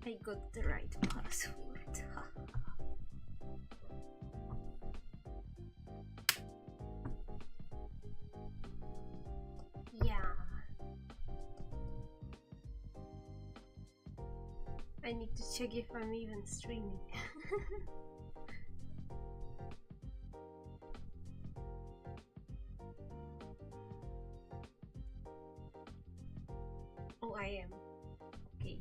I got the right password. Yeah. I need to check if I'm even streaming. Oh, I am. Okay.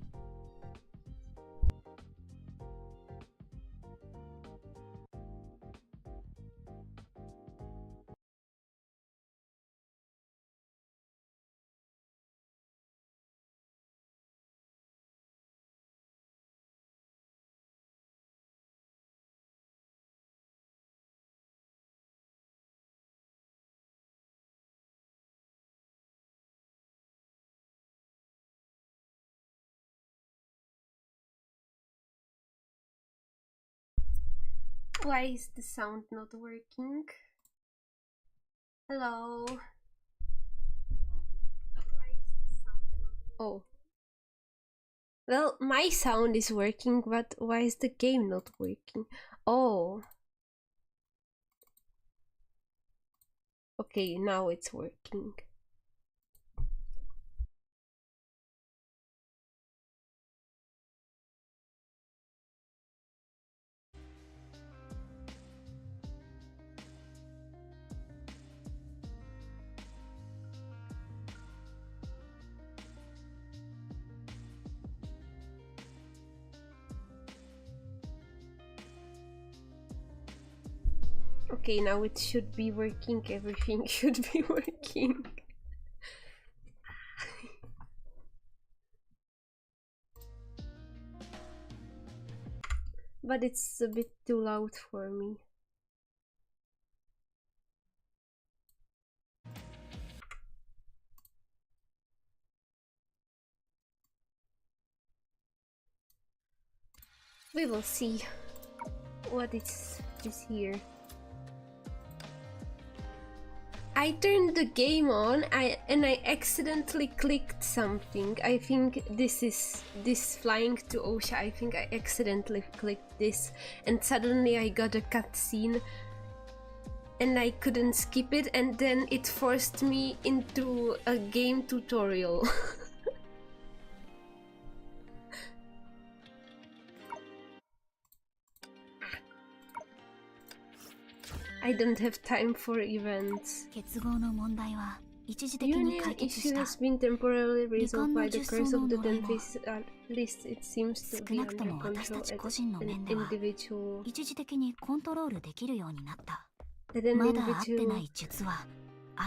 Why is the sound not working? Hello? Oh. Well, my sound is working, but why is the game not working? Oh. Okay, now it's working. Okay, now it should be working, everything should be working. But it's a bit too loud for me. We will see what is here. I turned the game on and I accidentally clicked something. I think this flying to Osha. I think I accidentally clicked this and suddenly I got a cutscene and I couldn't skip it, and then it forced me into a game tutorial. I don't have time for events. Union issue has been temporarily resolved by the curse of the dentist. At least it seems to be under control at an individual.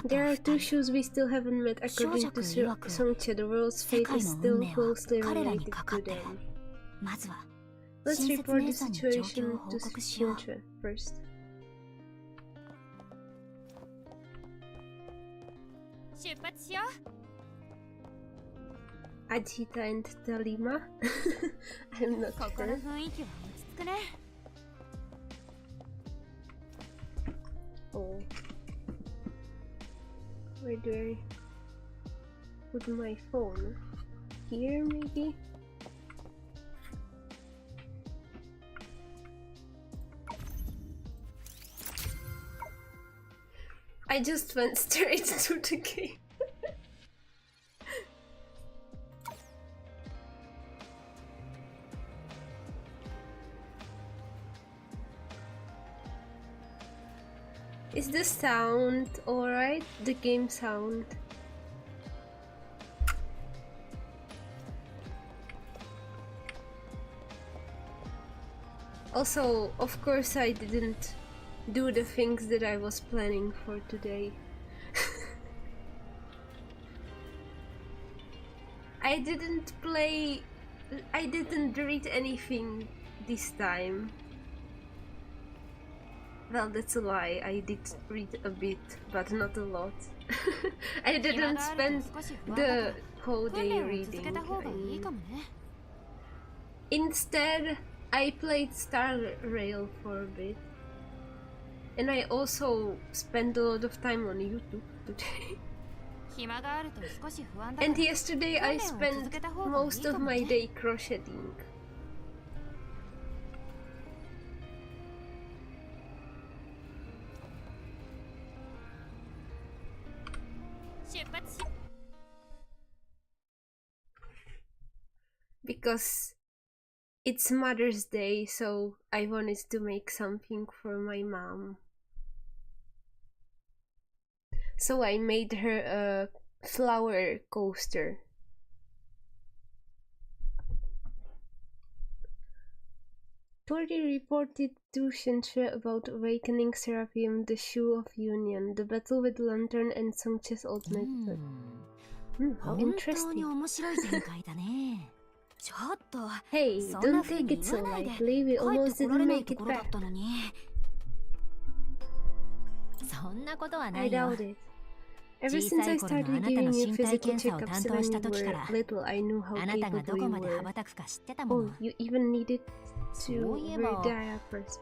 There are two shoes we still haven't met. According to Songche, the world's fate is still closely related to them. Let's report the situation to Songche first. Ajita and Thelema? I'm not sure. Oh. Where do I put my phone? Here, maybe? I just went straight to the game. Is the sound alright? The game sound? Also, of course I didn't do the things that I was planning for today. I didn't read anything this time. Well, that's a lie, I did read a bit, but not a lot. I didn't spend the whole day reading. Instead, I played Star Rail for a bit. And I also spent a lot of time on YouTube today. And yesterday I spent most of my day crocheting. Because it's Mother's Day, so I wanted to make something for my mom. So I made her a flower coaster. Tori reported to Shintra about awakening Seraphim, the Shoe of Union, the battle with Lantern, and Songche's old method. How interesting. Hey, don't take it so lightly, we almost didn't make it back. I doubt it. Ever since I started giving you physical checkups when you were little, I knew how capable you were. Oh, you even needed to wear diapers.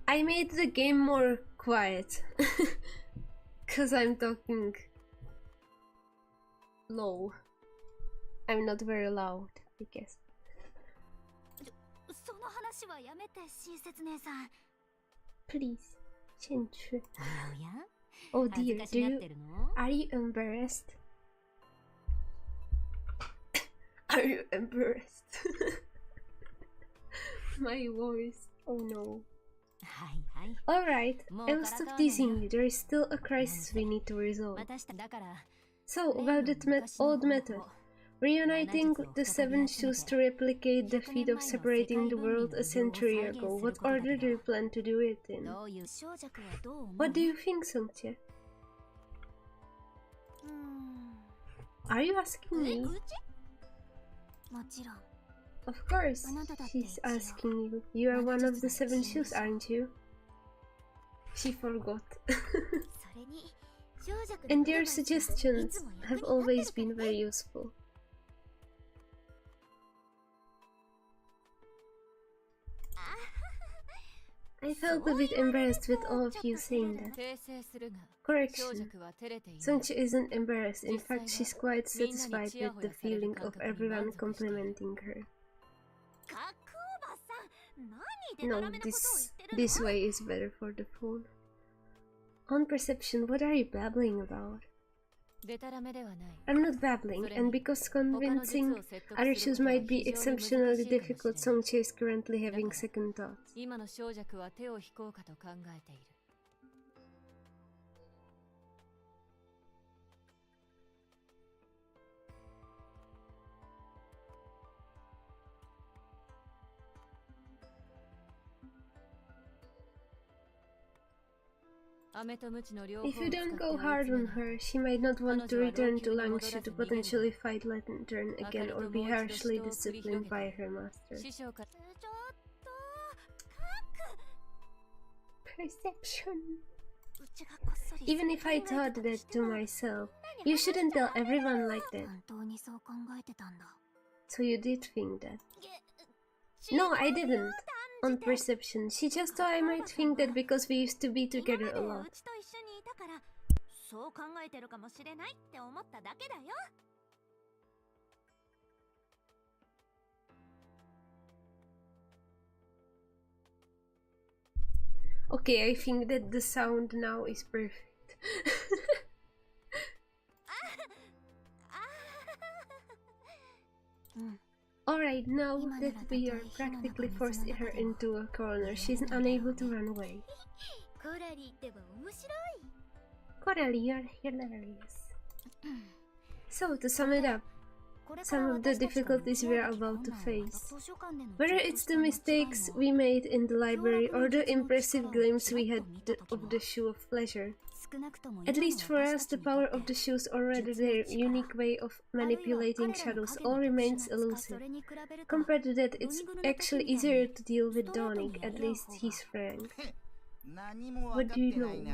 I made the game more quiet because I'm talking low. I'm not very loud, I guess. Please, Shinchu. Oh dear, are you embarrassed? Are you embarrassed? My voice, oh no. Alright, I will stop teasing you. There is still a crisis we need to resolve. So, about that old method. Reuniting the 7 shoes to replicate the feat of separating the world a century ago. What order do you plan to do it in? What do you think, Songche? Are you asking me? Of course, she's asking you. You are one of the 7 shoes, aren't you? She forgot. And your suggestions have always been very useful. I felt a bit embarrassed with all of you saying that. Correction. Songchi isn't embarrassed. In fact, she's quite satisfied with the feeling of everyone complimenting her. No, this way is better for the phone. On perception, what are you babbling about? I'm not babbling, and because convincing other shoes might be exceptionally difficult, Songche is currently having second thoughts. If you don't go hard on her, she might not want to return to Langshu to potentially fight Lantern again or be harshly disciplined by her master. Perception. Even if I thought that to myself, you shouldn't tell everyone like that. So you did think that? No, I didn't. On perception, she just thought I might think that because we used to be together a lot. Okay, I think that the sound now is perfect. Alright, now that we are practically forced her into a corner, she's unable to run away. Coralie, you're hilarious. So, to sum it up, some of the difficulties we are about to face. Whether it's the mistakes we made in the library or the impressive glimpse we had of the Shoe of Pleasure. At least for us, the power of the shoes or rather their unique way of manipulating shadows all remains elusive. Compared to that, it's actually easier to deal with Donic, at least he's frank. What do you know?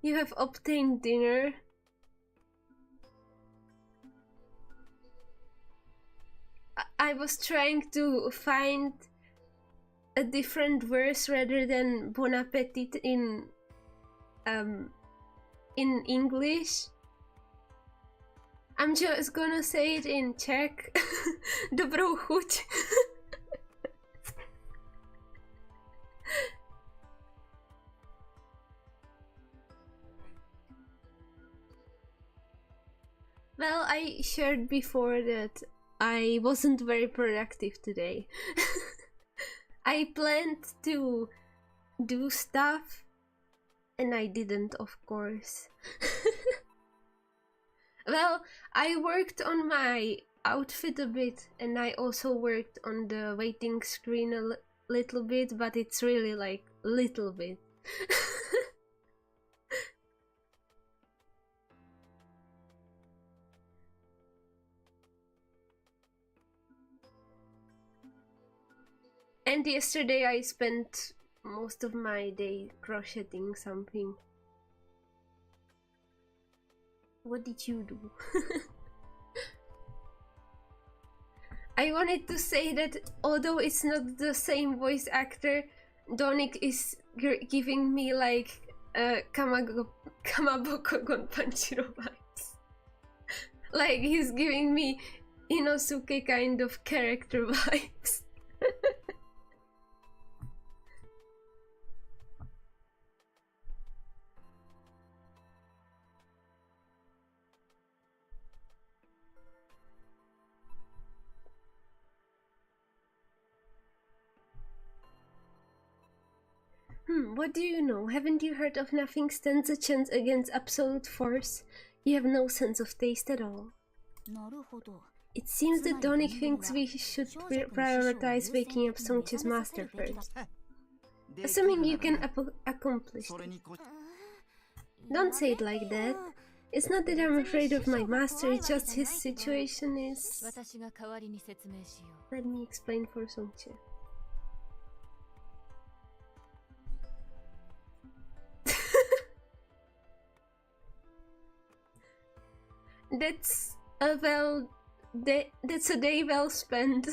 You have obtained dinner. I was trying to find a different verse rather than bon appetit in English. I'm just gonna say it in Czech. Dobrou chuť. Well, I shared before that I wasn't very productive today. I planned to do stuff and I didn't, of course. Well, I worked on my outfit a bit and I also worked on the waiting screen a little bit, but it's really like little bit. And yesterday I spent most of my day crocheting something. What did you do? I wanted to say that although it's not the same voice actor, Donik is giving me like Kamaboko Gonpanchiro vibes. Like he's giving me Inosuke kind of character vibes. What do you know? Haven't you heard of nothing stands a chance against absolute force? You have no sense of taste at all. It seems that Donik thinks we should prioritize waking up Songche's master first. Assuming you can accomplish this. Don't say it like that. It's not that I'm afraid of my master, it's just his situation is... Let me explain for Songche. That's a day well spent.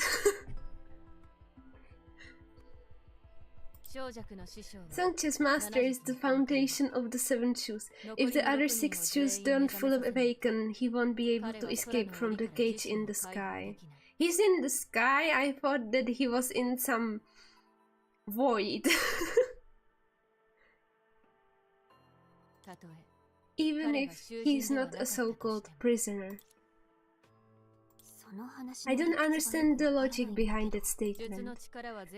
Songche's master is the foundation of the 7 shoes. If the other 6 shoes don't fully awaken, he won't be able to escape from the cage in the sky. He's in the sky? I thought that he was in some void. Even if he's not a so-called prisoner. I don't understand the logic behind that statement.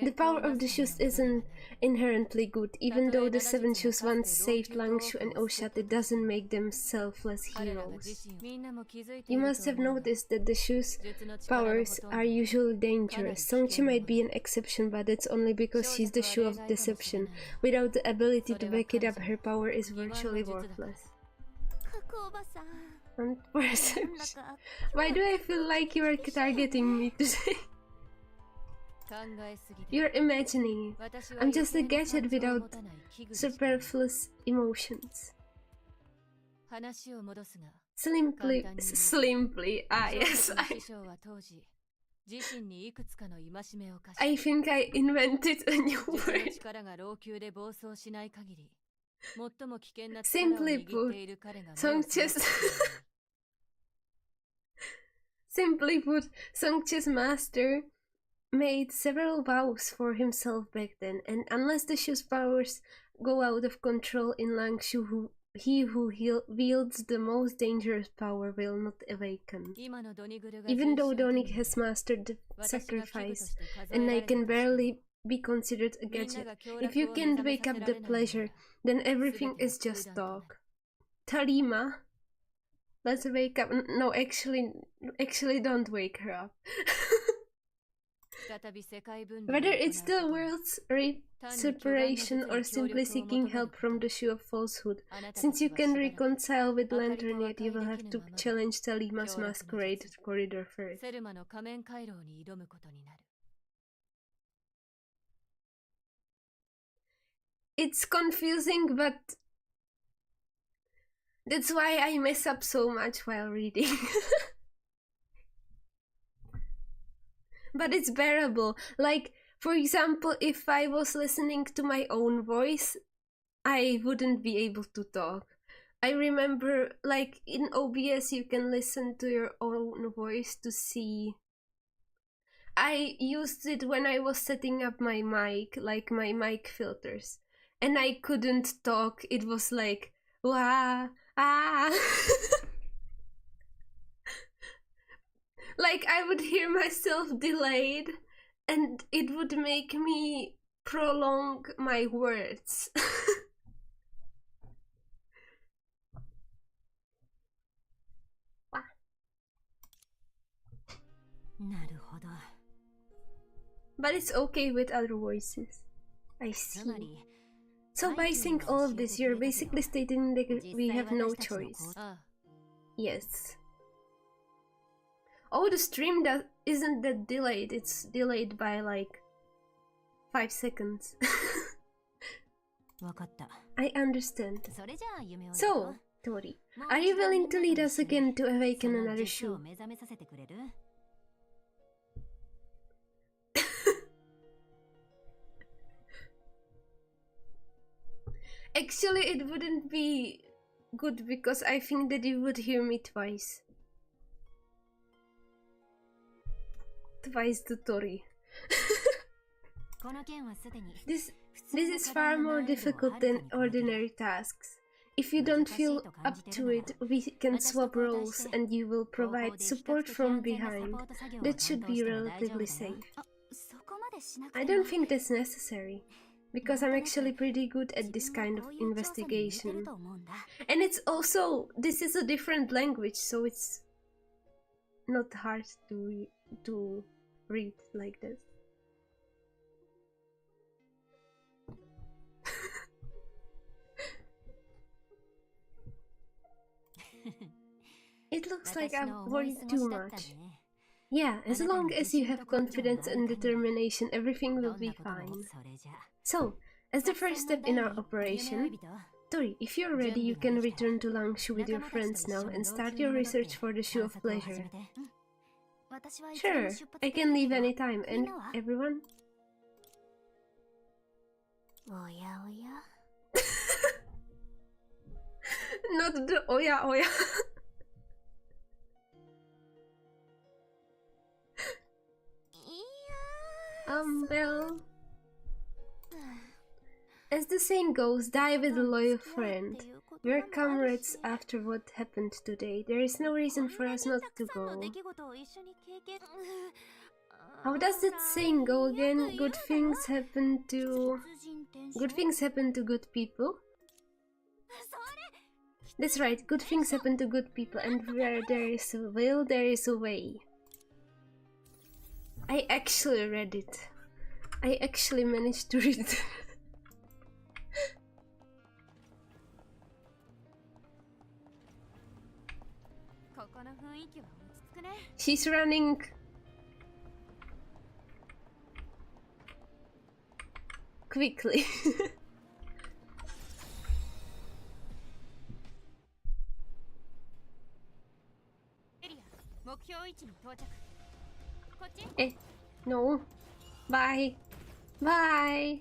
The power of the shoes isn't inherently good. Even though the 7 shoes once saved Langshu and Oshat, it doesn't make them selfless heroes. You must have noticed that the shoes' powers are usually dangerous. Songchi might be an exception, but that's only because she's the shoe of deception. Without the ability to back it up, her power is virtually worthless. Why do I feel like you are targeting me today? You're imagining it. I'm just a gadget without superfluous emotions. Simply, yes, I think I invented a new word. Simply put, Songche's master made several vows for himself back then, and unless the shoe's powers go out of control in Langshu, he who wields the most dangerous power will not awaken. Even though Donik has mastered the sacrifice, and I can barely be considered a gadget, if you can't wake up the pleasure, then everything is just talk. Thelema, let's wake up. No, actually don't wake her up. Whether it's the world's separation or simply seeking help from the shoe of falsehood, since you can reconcile with Lantern yet, you will have to challenge Thelema's masquerade corridor first. It's confusing, but That's why I mess up so much while reading. But it's bearable. Like, for example, if I was listening to my own voice, I wouldn't be able to talk. I remember, like, in OBS you can listen to your own voice to see. I used it when I was setting up my mic, like my mic filters, and I couldn't talk. It was like, wah, ah. Like, I would hear myself delayed, and it would make me prolong my words. But it's okay with other voices. I see. So by saying all of this, you're basically stating that we have no choice. Yes. Oh, the stream isn't that delayed. It's delayed by like 5 seconds. I understand. So, Tori, are you willing to lead us again to awaken another shoe? Actually, it wouldn't be good because I think that you would hear me twice. Twice to Tori. This is far more difficult than ordinary tasks. If you don't feel up to it, we can swap roles and you will provide support from behind. That should be relatively safe. I don't think that's necessary, because I'm actually pretty good at this kind of investigation. And it's also, this is a different language, so it's not hard to read like this. It looks like I've worried too much. Yeah, as long as you have confidence and determination, everything will be fine. So, as the first step in our operation, Tori, if you're ready, you can return to Langshu with your friends now and start your research for the Shoe of Pleasure. Sure, I can leave anytime, and everyone? Not the oya oya. Well, as the saying goes, die with a loyal friend. We're comrades after what happened today. There is no reason for us not to go. How does that saying go again? Good things happen to good people? That's right, good things happen to good people, and where there is a will, there is a way. I actually read it. I actually managed to read it. She's running. Quickly. Eh, no. Bye. Bye.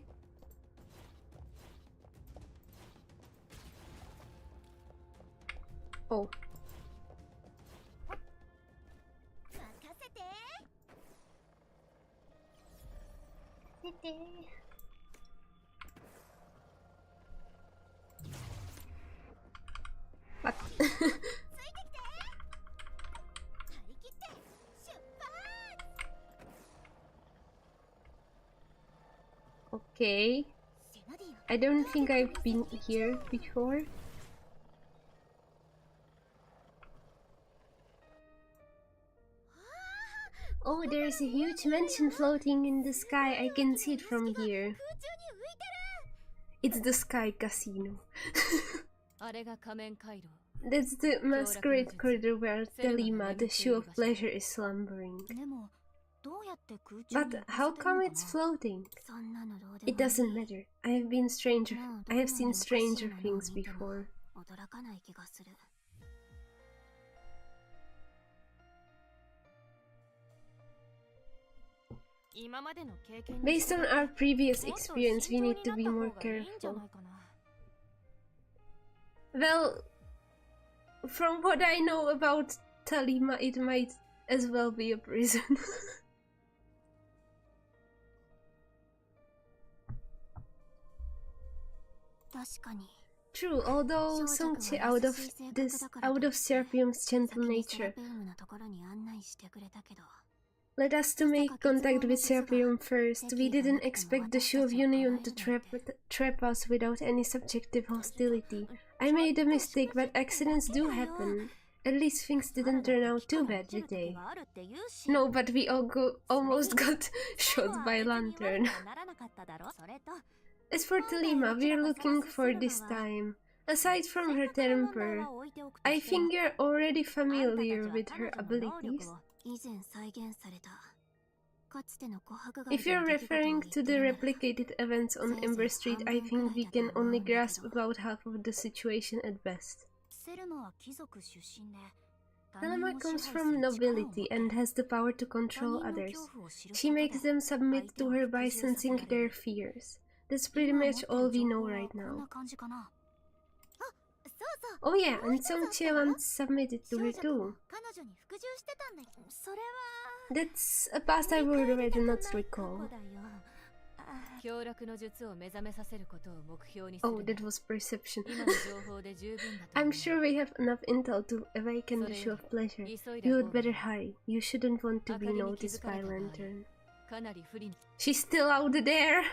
Oh. What? Okay. I don't think I've been here before. Oh, there is a huge mansion floating in the sky. I can see it from here. It's the Sky Casino. That's the masquerade corridor where Thelema, the Shoe of Pleasure, is slumbering. But how come it's floating? It doesn't matter. I have seen stranger things before. Based on our previous experience, we need to be more careful. Well, from what I know about Thelema, it might as well be a prison. True, although Songche out of Serpium's gentle nature led us to make contact with Serpium first. We didn't expect the Shoe of Union to trap us without any subjective hostility. I made a mistake, but accidents do happen. At least things didn't turn out too bad, did they? No, but we almost got shot by a lantern. As for Thelema, we're looking for this time. Aside from her temper, I think you're already familiar with her abilities. If you're referring to the replicated events on Ember Street, I think we can only grasp about half of the situation at best. Thelema comes from nobility and has the power to control others. She makes them submit to her by sensing their fears. That's pretty much all we know right now. Oh yeah, and Songche once submitted to her too. That's a past I would rather not recall. Oh, that was perception. I'm sure we have enough intel to awaken the Shoe of Pleasure. You would better hurry. You shouldn't want to be noticed by Lantern. She's still out there!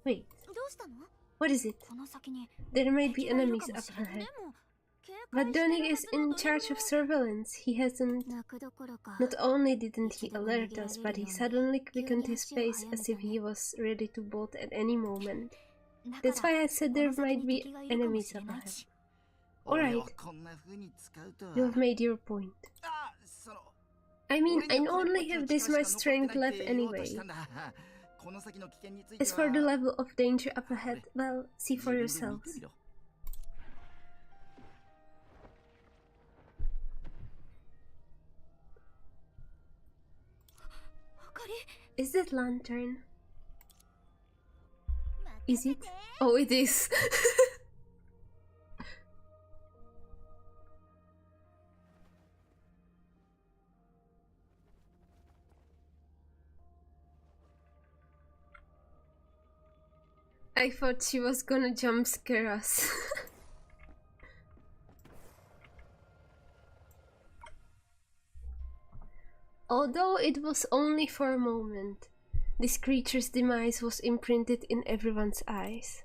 Wait, what is it? There might be enemies up ahead. But Donig is in charge of surveillance. He hasn't... Not only didn't he alert us, but he suddenly quickened his pace as if he was ready to bolt at any moment. That's why I said there might be enemies up ahead. Alright, you've made your point. I mean, I only have this much strength left anyway. As for the level of danger up ahead, well, see for yourselves. Is that Lantern? Is it? Oh, it is! I thought she was gonna jump scare us. Although it was only for a moment, this creature's demise was imprinted in everyone's eyes.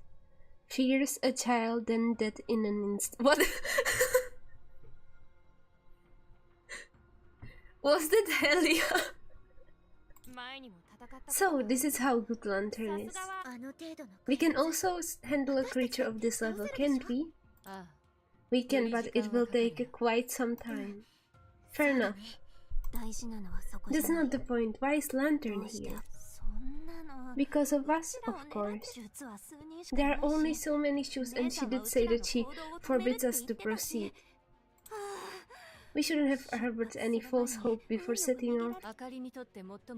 Fierce, agile, then dead in an instant. What? Was that Helia? So, this is how good Lantern is. We can also handle a creature of this level, can't we? We can, but it will take quite some time. Fair enough. That's not the point. Why is Lantern here? Because of us, of course. There are only so many shoes, and she did say that she forbids us to proceed. We shouldn't have harbored any false hope before setting off.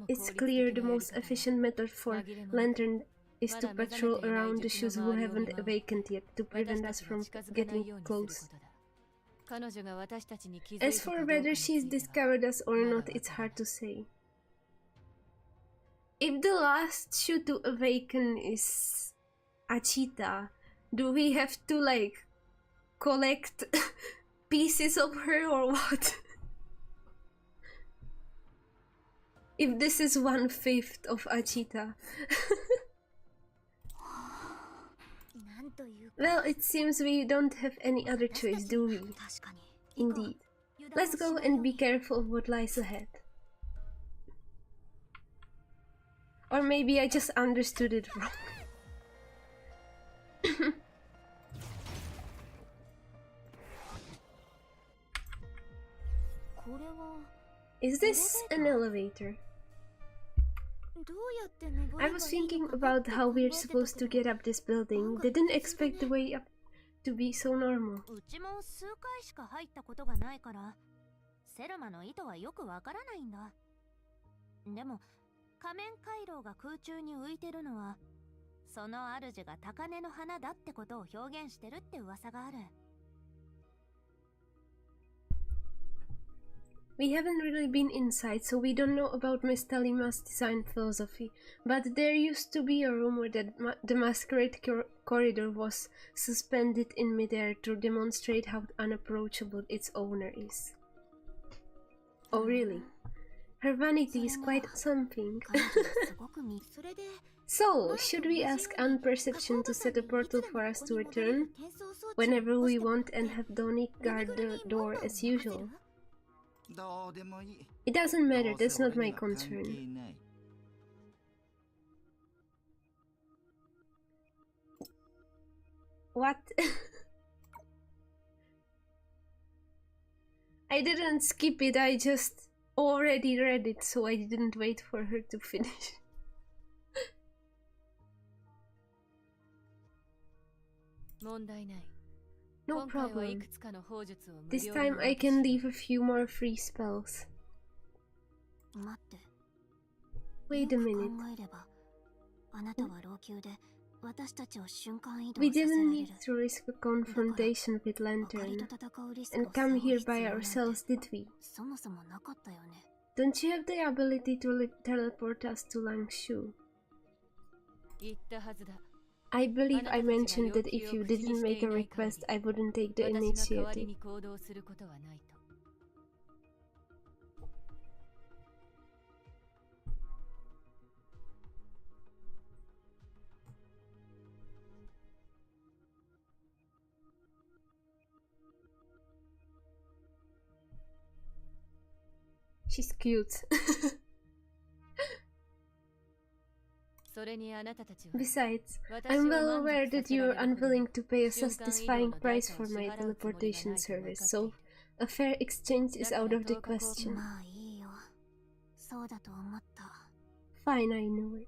It's clear the most efficient method for Lantern is to patrol around the shoes who haven't awakened yet, to prevent us from getting close. As for whether she's discovered us or not, it's hard to say. If the last shoe to awaken is Achita, do we have to, like, collect pieces of her or what? If this is 1/5 of Achita. Well, it seems we don't have any other choice, do we? Indeed. Let's go and be careful of what lies ahead. Or maybe I just understood it wrong. Is this an elevator? I was thinking about how we're supposed to get up this building. Didn't expect the way up to be so normal. うちも数回しか入ったことがないから、セルマの意図はよくわからないんだ。でも、仮面回廊が空中に浮いてるのは、その主が高嶺の花だってことを表現してるって噂がある。We haven't really been inside, so we don't know about Miss Thelema's design philosophy, but there used to be a rumor that the masquerade corridor was suspended in midair to demonstrate how unapproachable its owner is. Oh really? Her vanity is quite something. So, should we ask Unperception to set a portal for us to return whenever we want and have Donnie guard the door as usual? It doesn't matter, that's not my concern. What? I didn't skip it, I just already read it, so I didn't wait for her to finish. No problem. This time I can leave a few more free spells. Wait a minute. We didn't need to risk a confrontation with Lantern and come here by ourselves, did we? Don't you have the ability to teleport us to Langshu? I believe I mentioned that if you didn't make a request, I wouldn't take the initiative. She's cute. Besides, I'm well aware that you're unwilling to pay a satisfying price for my teleportation service, so a fair exchange is out of the question. Fine, I knew it.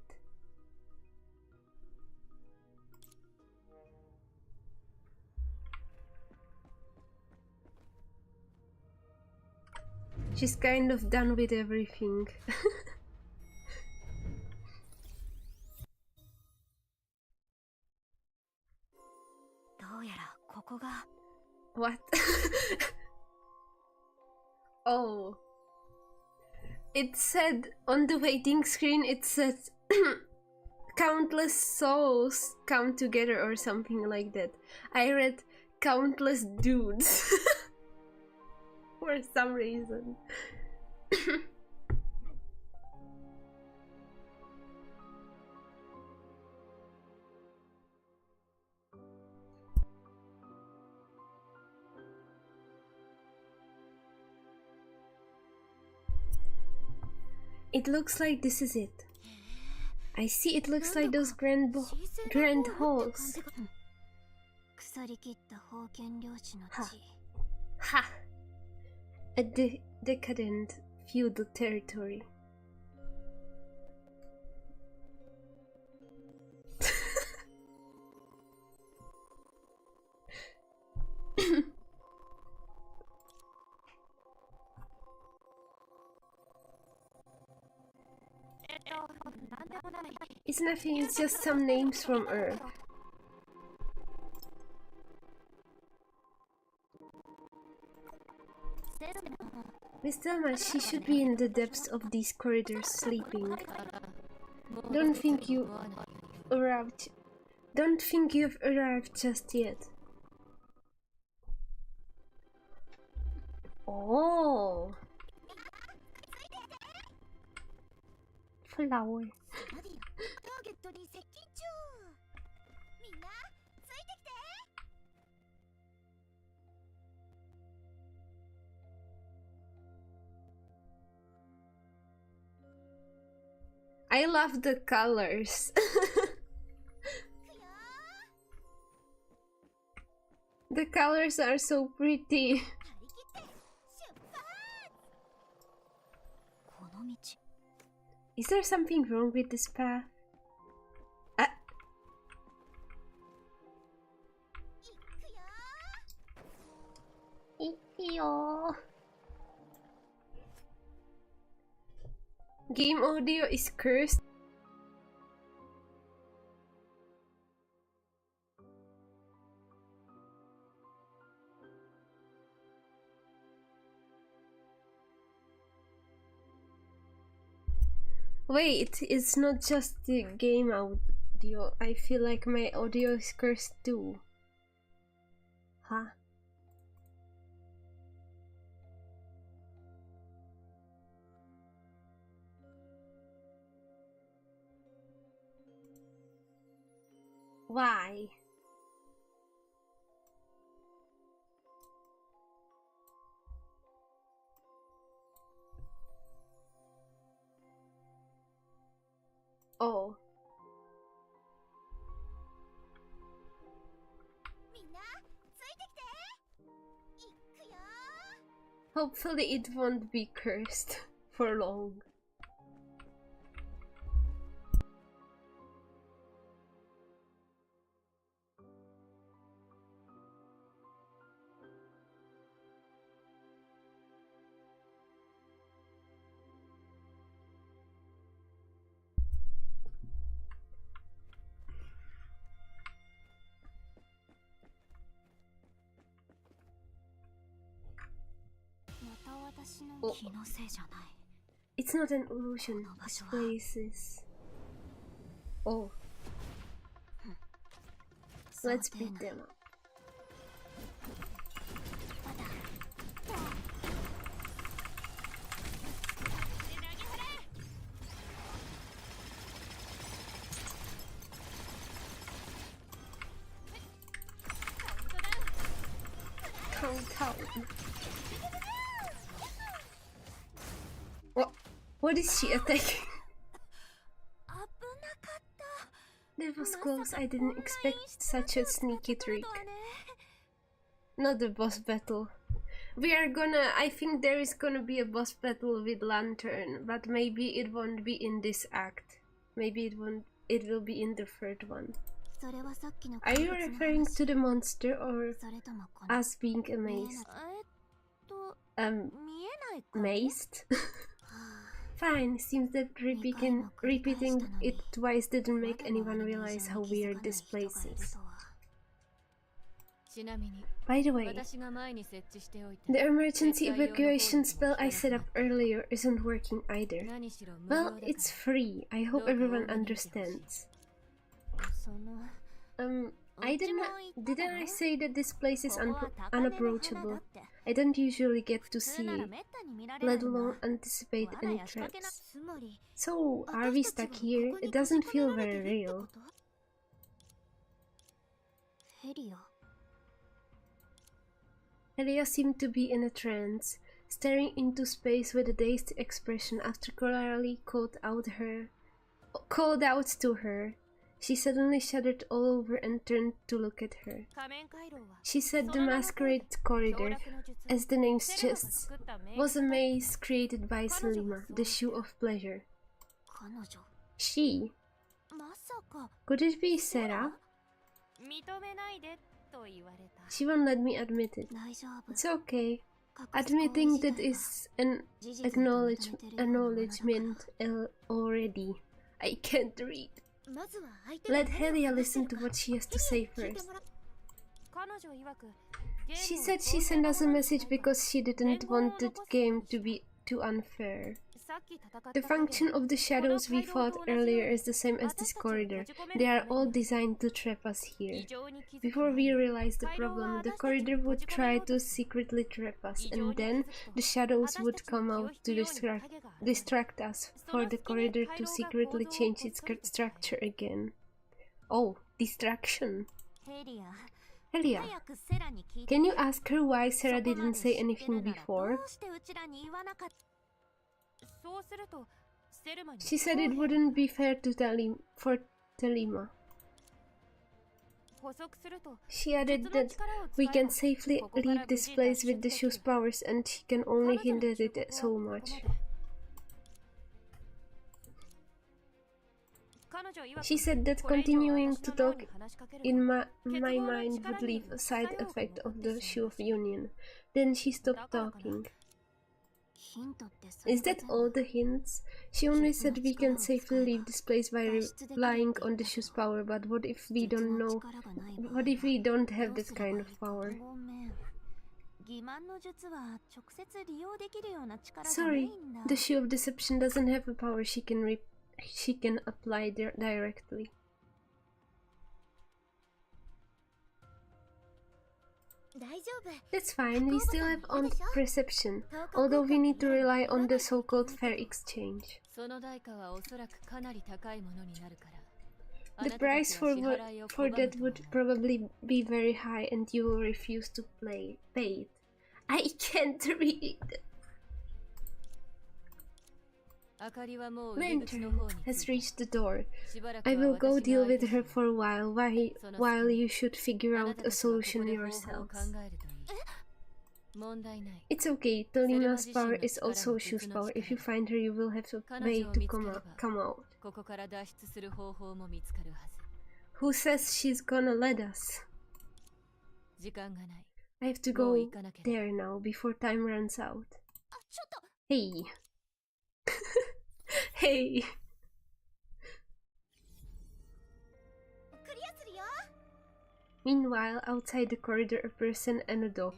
She's kind of done with everything. What? Oh. It said on the waiting screen, it said countless souls come together or something like that. I read countless dudes. For some reason. It looks like this is it. I see, it looks like those grand halls. Ha. Ha. A decadent feudal territory. It's nothing, it's just some names from Earth. Miss Thelema, she should be in the depths of these corridors sleeping. Don't think you've arrived just yet. Oh, flower. I love the colors. The colors are so pretty. Is there something wrong with this path? Game audio is cursed. Wait, it's not just the game audio. I feel like my audio is cursed too. Huh? Why? Oh. Hopefully it won't be cursed for long. Oh. It's not an illusion. This place is... Oh. Let's beat them up. Countdown. What is she attacking? That was close. I didn't expect such a sneaky trick. Not a boss battle. We are gonna... I think there is gonna be a boss battle with Lantern, but maybe it won't be in this act. Maybe it won't. It will be in the third one. Are you referring to the monster or us being amazed? Amazed? Fine, seems that repeating it twice didn't make anyone realize how weird this place is. By the way, the emergency evacuation spell I set up earlier isn't working either. Well, it's free. I hope everyone understands. Didn't I say that this place is unapproachable? I don't usually get to see it, let alone anticipate any traps. So, are we stuck here? It doesn't feel very real. Helia seemed to be in a trance, staring into space with a dazed expression after Coralie called out to her. She suddenly shuddered all over and turned to look at her. She said the masquerade corridor, as the name suggests, was a maze created by Thelema, the shoe of pleasure. She? Could it be Sarah? She won't let me admit it. It's okay. Admitting that is an acknowledgement already. I can't read. Let Helia listen to what she has to say first. She said she sent us a message because she didn't want the game to be too unfair. The function of the shadows we fought earlier is the same as this corridor. They are all designed to trap us here. Before we realized the problem, the corridor would try to secretly trap us, and then the shadows would come out to distract us for the corridor to secretly change its structure again. Oh, distraction. Helia, can you ask her why Sarah didn't say anything before? She said it wouldn't be fair to Thelema. She added that we can safely leave this place with the shoe's powers and she can only hinder it so much. She said that continuing to talk in my mind would leave a side effect of the Shoe of Union. Then she stopped talking. Is that all the hints? She only said we can safely leave this place by relying on the shoe's power, but what if we don't know? What if we don't have that kind of power? Sorry, the Shoe of Deception doesn't have a power she can apply directly. That's fine, we still have on perception, although we need to rely on the so-called fair exchange. The price for that would probably be very high and you will refuse to pay it. I can't read. Lantern has reached the door. I will go deal with her for a while you should figure out a solution yourselves. It's okay, Thelema's power is also Shu's power. If you find her, you will have a way to come out. Who says she's gonna let us? I have to go there now, before time runs out. Hey. Hey. Meanwhile, outside the corridor, a person and a dog.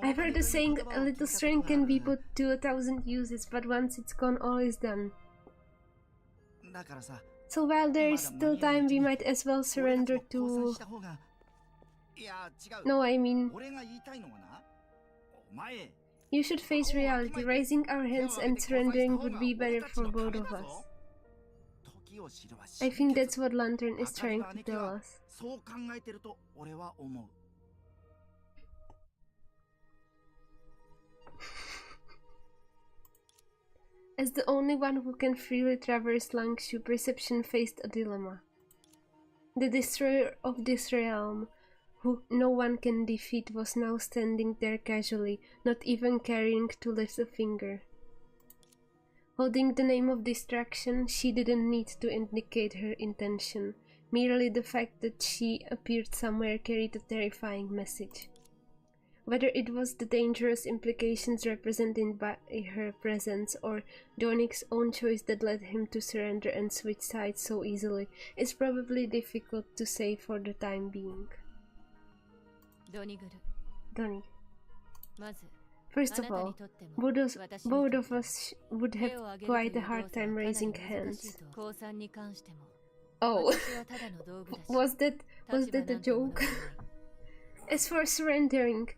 I've heard the saying a little strength can be put to 1,000 uses, but once it's gone, all is done. So while there is still time, we might as well surrender to... No, I mean... You should face reality. Raising our hands and surrendering would be better for both of us. I think that's what Lantern is trying to tell us. As the only one who can freely traverse Langshu, Perception faced a dilemma. The destroyer of this realm, who no one can defeat, was now standing there casually, not even caring to lift a finger. Holding the name of distraction, she didn't need to indicate her intention. Merely the fact that she appeared somewhere carried a terrifying message. Whether it was the dangerous implications represented by her presence or Donik's own choice that led him to surrender and switch sides so easily, is probably difficult to say for the time being. Donik. First of all, both of us would have quite a hard time raising hands. Oh, was that a joke? As for surrendering,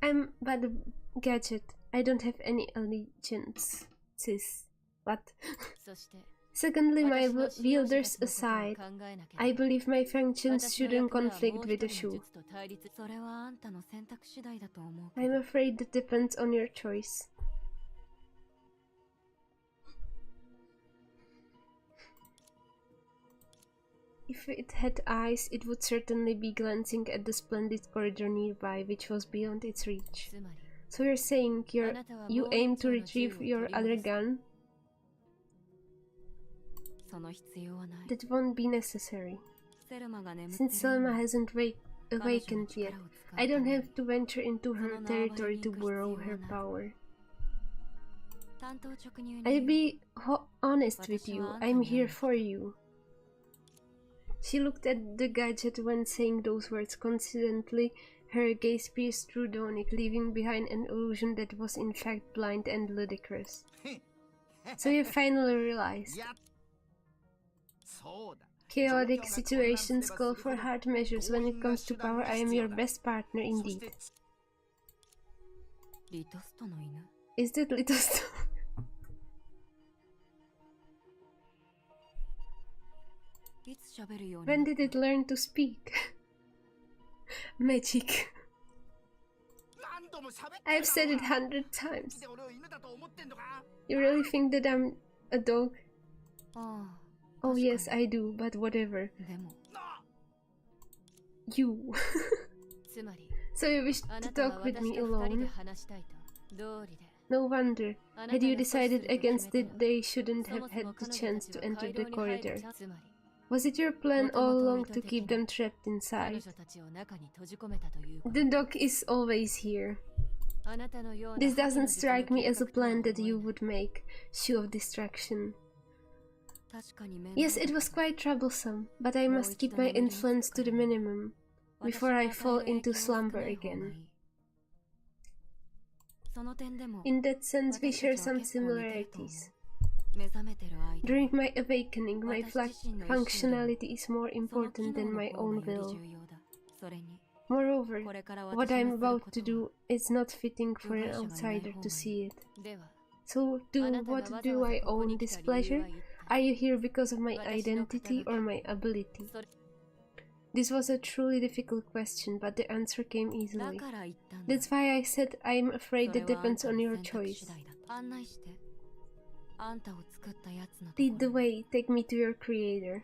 I'm but a gadget. I don't have any allegiance. What? Secondly, my wielders aside, I believe my functions shouldn't conflict with the shoe. I'm afraid that depends on your choice. If it had eyes, it would certainly be glancing at the splendid corridor nearby, which was beyond its reach. So you're saying you aim to retrieve your other gun? That won't be necessary. Since Thelema hasn't awakened yet, I don't have to venture into her territory to borrow her power. I'll be honest with you, I'm here for you. She looked at the gadget when saying those words. Coincidentally, her gaze pierced through Donik, leaving behind an illusion that was in fact blind and ludicrous. So you finally realized. Chaotic situations call for hard measures. When it comes to power, I am your best partner indeed. Is that Little Stone? When did it learn to speak? Magic. I've said it 100 times. You really think that I'm a dog? Oh yes, I do, but whatever. You. So you wish to talk with me alone? No wonder. Had you decided against it, they shouldn't have had the chance to enter the corridor. Was it your plan all along to keep them trapped inside? The dog is always here. This doesn't strike me as a plan that you would make, shoe of distraction. Yes, it was quite troublesome, but I must keep my influence to the minimum before I fall into slumber again. In that sense, we share some similarities. During my awakening, my functionality is more important than my own will. Moreover, what I'm about to do is not fitting for an outsider to see it. So, what do I own this pleasure? Are you here because of my identity or my ability? This was a truly difficult question, but the answer came easily. That's why I said I'm afraid that depends on your choice. Lead the way, take me to your creator.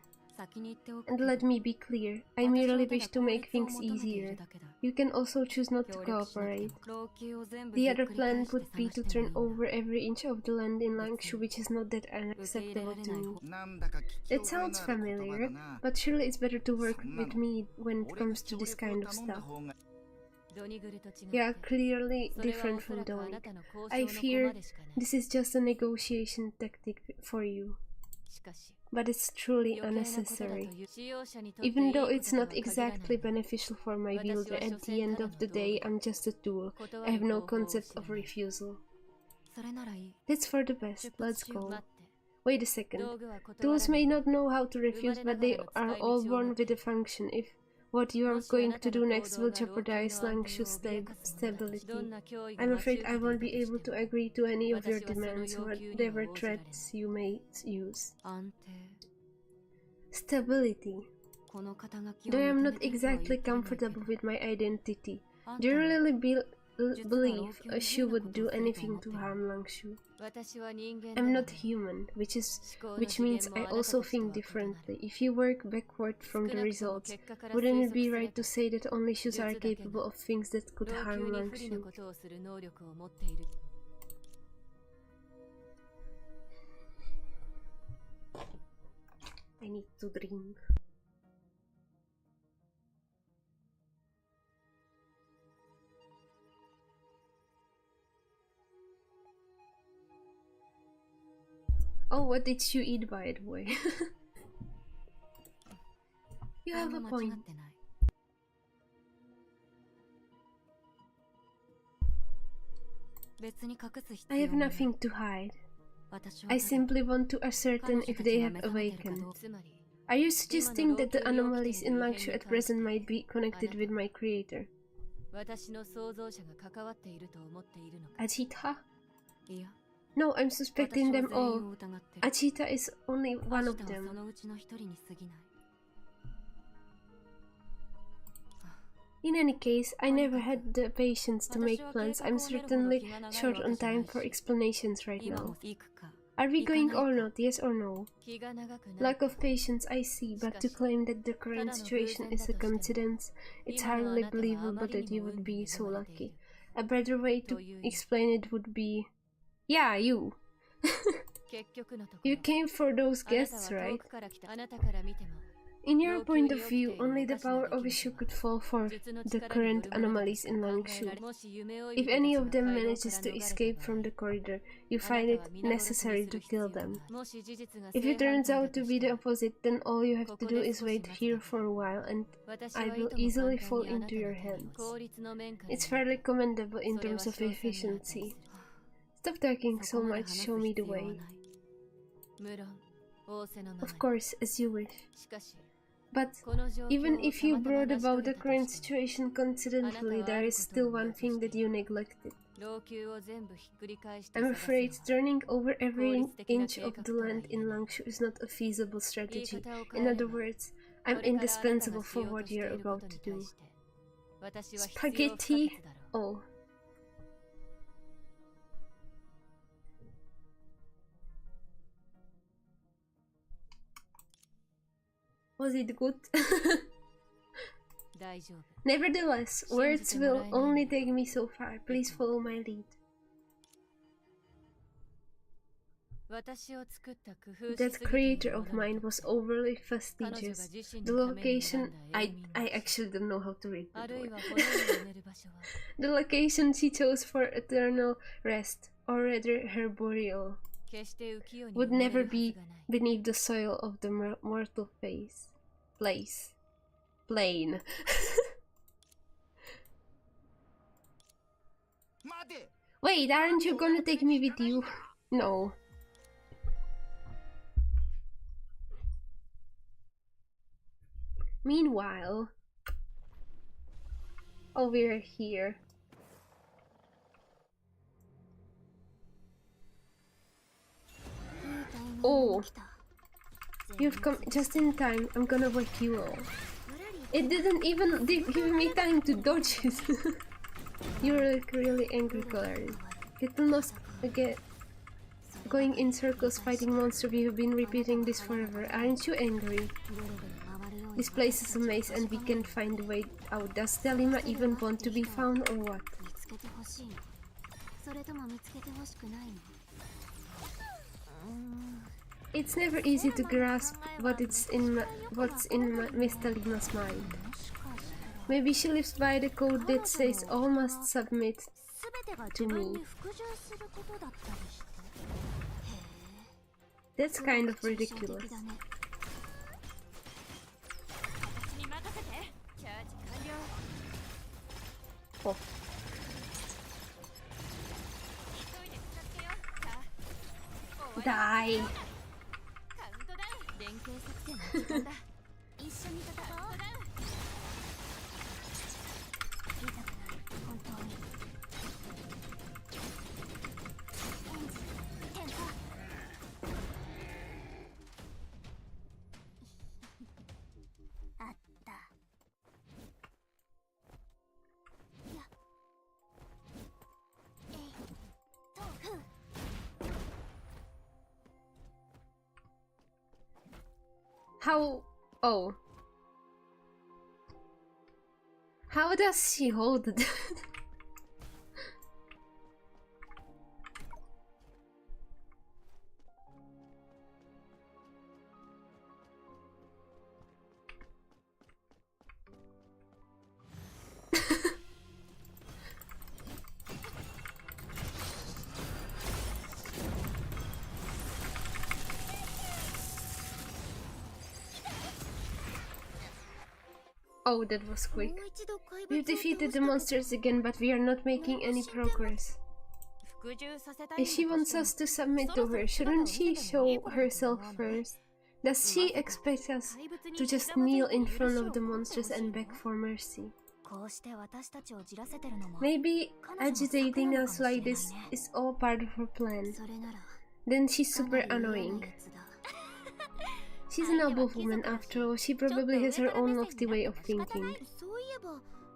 And let me be clear, I merely wish to make things easier. You can also choose not to cooperate. The other plan would be to turn over every inch of the land in Langshu, which is not that unacceptable to me. That sounds familiar, but surely it's better to work with me when it comes to this kind of stuff. You are clearly different from Donik. I fear this is just a negotiation tactic for you. But it's truly unnecessary. Even though it's not exactly beneficial for my wielder, at the end of the day I'm just a tool. I have no concept of refusal. That's for the best, let's go. Wait a second. Tools may not know how to refuse, but they are all born with a function. If what you are going to do next will jeopardize Langshu's stability, I'm afraid I won't be able to agree to any of your demands, whatever threats you may use. Stability. Though I am not exactly comfortable with my identity, do you really believe a shoe would do anything to harm Langshu? I'm not human, which means I also think differently. If you work backward from the results, wouldn't it be right to say that only shoes are capable of things that could harm Langshu? I need to drink. Oh, what did you eat, by the way? You have a point. I have nothing to hide. I simply want to ascertain if they have awakened. Are you suggesting that the anomalies in Langshu at present might be connected with my creator? Ajita? No, I'm suspecting them all. Ajita is only one of them. In any case, I never had the patience to make plans. I'm certainly short on time for explanations right now. Are we going or not, yes or no? Lack of patience, I see, but to claim that the current situation is a coincidence, it's hardly believable that you would be so lucky. A better way to explain it would be... Yeah, you! You came for those guests, right? In your point of view, only the power of a shoe could fall for the current anomalies in Langshu. If any of them manages to escape from the corridor, you find it necessary to kill them. If it turns out to be the opposite, then all you have to do is wait here for a while and I will easily fall into your hands. It's fairly commendable in terms of efficiency. Stop talking so much, show me the way. Of course, as you wish. But even if you brought about the current situation coincidentally, there is still one thing that you neglected. I'm afraid turning over every inch of the land in Langshu is not a feasible strategy. In other words, I'm indispensable for what you're about to do. Spaghetti? Oh. Was it good? Nevertheless, words will only take me so far. Please follow my lead. That creator of mine was overly fastidious. The location, I actually don't know how to read that word. The location she chose for eternal rest, or rather her burial, would never be beneath the soil of the mortal plane. Wait, aren't you gonna take me with you? No. Meanwhile... Oh, we're here. Oh! You've come just in time. I'm gonna wake you all. It didn't even give me time to dodge it. You're like really angry, Clary. Get lost again. Going in circles fighting monsters. We have been repeating this forever. Aren't you angry? This place is a maze and we can't find a way out. Does Thelema even want to be found or what? It's never easy to grasp what's in Miss Thelema's mind. Maybe she lives by the code that says all must submit to me. That's kind of ridiculous. Oh. Die! How... Oh. How does she hold it? Oh, that was quick. We've defeated the monsters again, but we are not making any progress. If she wants us to submit to her, shouldn't she show herself first? Does she expect us to just kneel in front of the monsters and beg for mercy? Maybe agitating us like this is all part of her plan. Then she's super annoying. She's a noble woman after all, she probably has her own lofty way of thinking.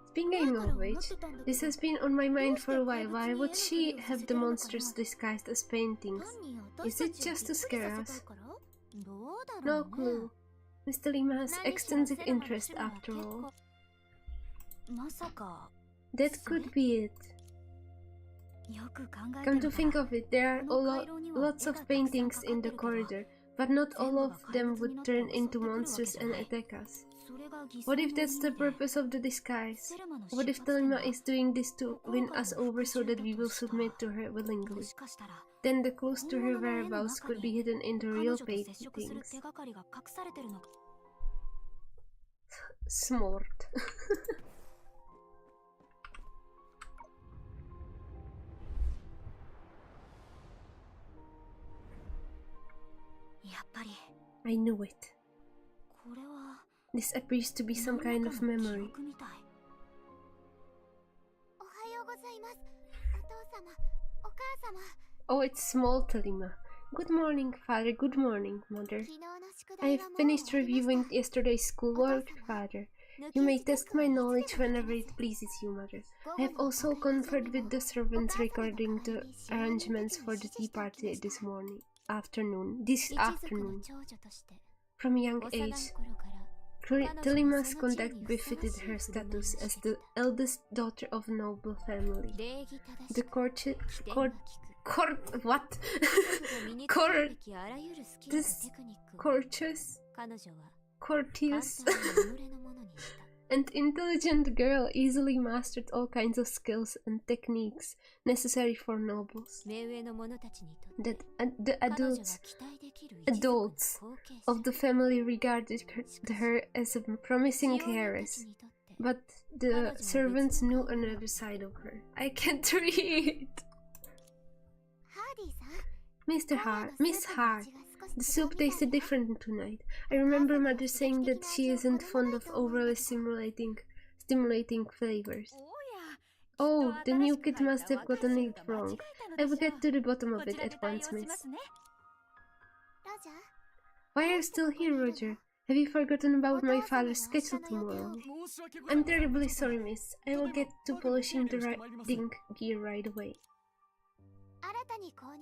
Speaking of which, this has been on my mind for a while. Why would she have the monsters disguised as paintings? Is it just to scare us? No clue. Miss Thelema has extensive interest after all. That could be it. Come to think of it, there are lots of paintings in the corridor. But not all of them would turn into monsters and attack us. What if that's the purpose of the disguise? What if Thelema is doing this to win us over so that we will submit to her willingly? Then the clues to her whereabouts could be hidden in the real paintings. Smart. I knew it. This appears to be some kind of memory. Oh, it's small Thelema. Good morning, father. Good morning, mother. I have finished reviewing yesterday's schoolwork, father. You may test my knowledge whenever it pleases you, mother. I have also conferred with the servants regarding the arrangements for the tea party this afternoon. From a young age, Thelema's conduct befitted her status as the eldest daughter of a noble family. The what? Courteous and intelligent girl easily mastered all kinds of skills and techniques necessary for nobles. That the adults of the family regarded her as a promising heiress, but the servants knew another side of her. I can't read. Miss Hart, the soup tasted different tonight. I remember Mother saying that she isn't fond of overly stimulating flavors. Oh, the new kid must have gotten it wrong. I will get to the bottom of it at once, miss. Why are you still here, Roger? Have you forgotten about my father's schedule tomorrow? I'm terribly sorry, miss. I will get to polishing the riding gear right away.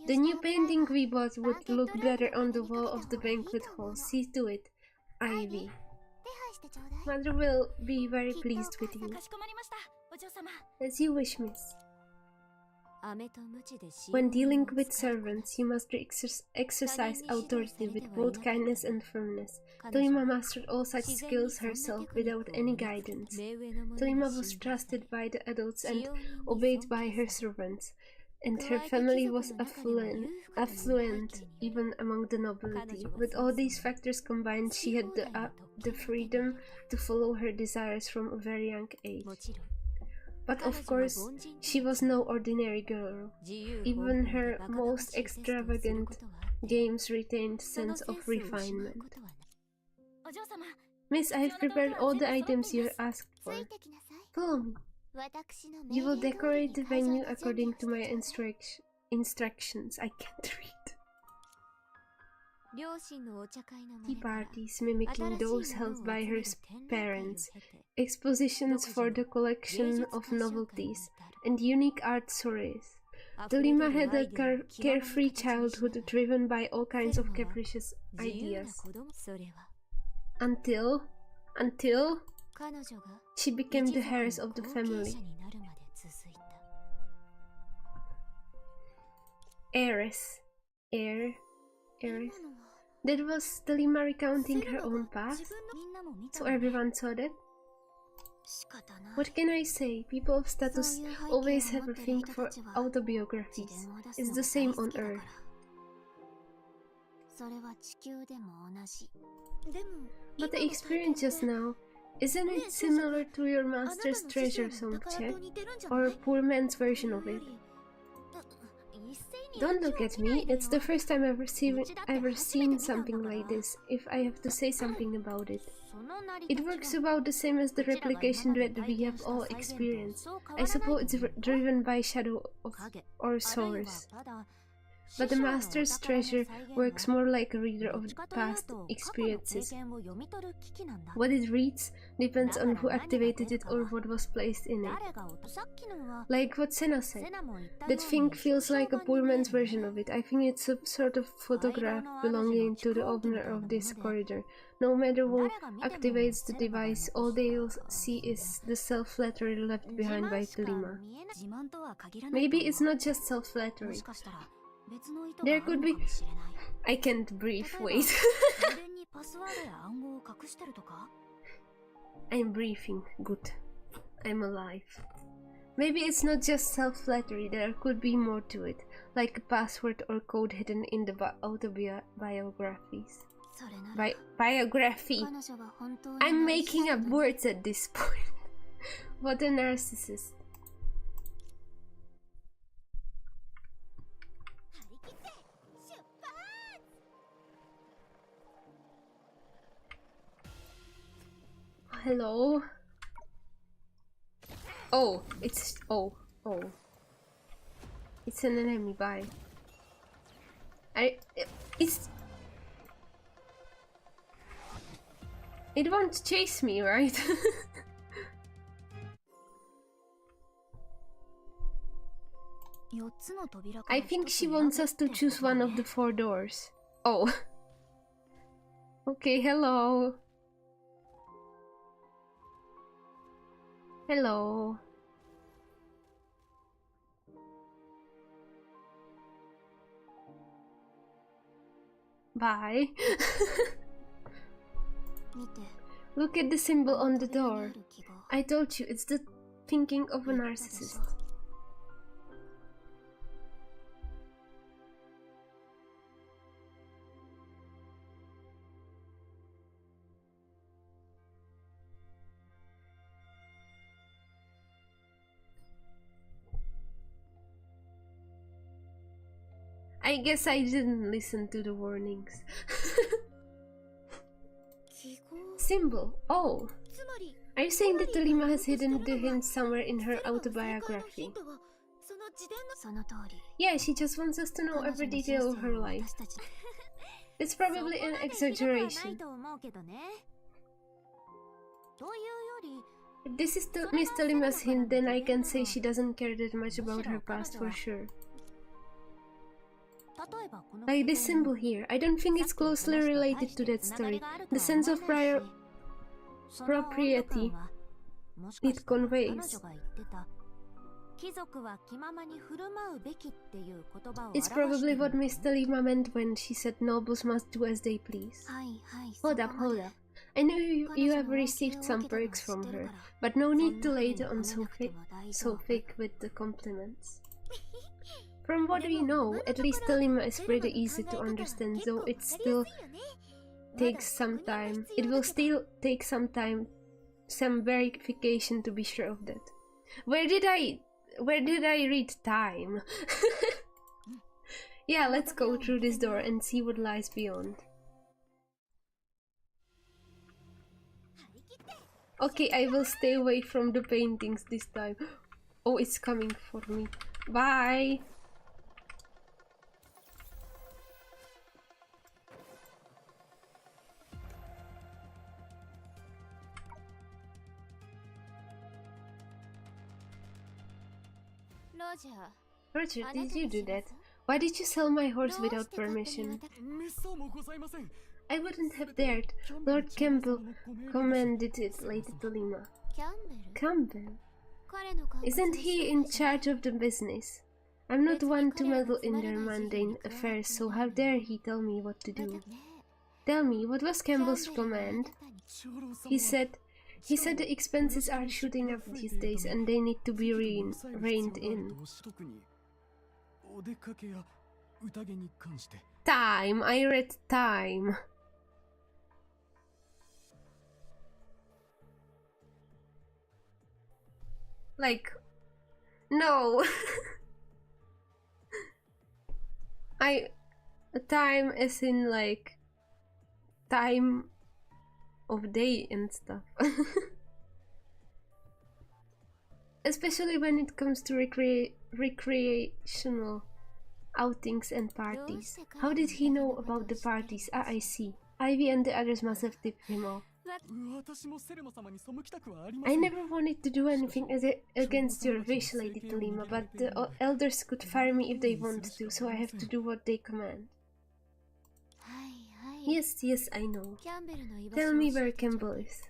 The new painting we bought would look better on the wall of the banquet hall. See to it, Ivy. Mother will be very pleased with you. As you wish, miss. When dealing with servants, you must exercise authority with both kindness and firmness. Thelema mastered all such skills herself without any guidance. Thelema was trusted by the adults and obeyed by her servants, and her family was affluent even among the nobility. With all these factors combined, she had the freedom to follow her desires from a very young age. But of course, she was no ordinary girl. Even her most extravagant games retained sense of refinement. Miss, I've prepared all the items you asked for. Follow me. You will decorate the venue according to my instructions. I can't read. Tea parties mimicking those held by her parents, expositions for the collection of novelties, and unique art soirees. Thelema had a carefree childhood driven by all kinds of capricious ideas. Until she became the heiress of the family. Heiress. That was Thelema recounting her own past, so everyone saw that. What can I say? People of status always have a thing for autobiographies. It's the same on Earth. But the experience just now, isn't it similar to your master's treasure song, Chet? Or a poor man's version of it? Don't look at me, it's the first time I've ever seen something like this, if I have to say something about it. It works about the same as the replication that we have all experienced. I suppose it's driven by shadow or source. But the master's treasure works more like a reader of past experiences. What it reads depends on who activated it or what was placed in it. Like what Senna said, that thing feels like a poor man's version of it. I think it's a sort of photograph belonging to the owner of this corridor. No matter who activates the device, all they'll see is the self-flattery left behind by Thelema. Maybe it's not just self-flattery. There could be... I can't breathe, wait. I'm breathing, good. I'm alive. Maybe it's not just self-flattery, there could be more to it, like a password or code hidden in the autobiographies. Biography. I'm making up words at this point. What a narcissist. Hello. Oh, it's it's an enemy. Bye. It won't chase me, right? I think she wants us to choose one of the 4 doors. Oh. Okay, hello. Hello. Bye. Look at the symbol on the door. I told you, it's the thinking of a narcissist. I guess I didn't listen to the warnings. Symbol. Oh. Are you saying that Thelema has hidden the hint somewhere in her autobiography? Yeah, she just wants us to know every detail of her life. It's probably an exaggeration. If this is Miss Thelema's hint, then I can say she doesn't care that much about her past for sure. Like this symbol here, I don't think it's closely related to that story. The sense of propriety it conveys. It's probably what Miss Thelema meant when she said nobles must do as they please. Hold up. I know you have received some perks from her, but no need to lay it on so thick with the compliments. From what we know, at least Thelema is pretty easy to understand, though it still takes some time. It will still take some time, some verification to be sure of that. Where did I read time? Yeah, let's go through this door and see what lies beyond. Okay, I will stay away from the paintings this time. Oh, it's coming for me. Bye! Roger, did you do that? Why did you sell my horse without permission? I wouldn't have dared. Lord Campbell commanded it, Lady Thelema. Campbell? Isn't he in charge of the business? I'm not one to meddle in their mundane affairs, so how dare he tell me what to do? Tell me, what was Campbell's command? He said the expenses are shooting up these days and they need to be reined in. Time! I read time! Like, no! Time as in like, time of day and stuff. Especially when it comes to recreational outings and parties. How did he know about the parties? Ah, I see. Ivy and the others must have tipped him off. I never wanted to do anything against your wish, Lady Thelema, but the elders could fire me if they want to, so I have to do what they command. Yes, I know. Tell me where Campbell is.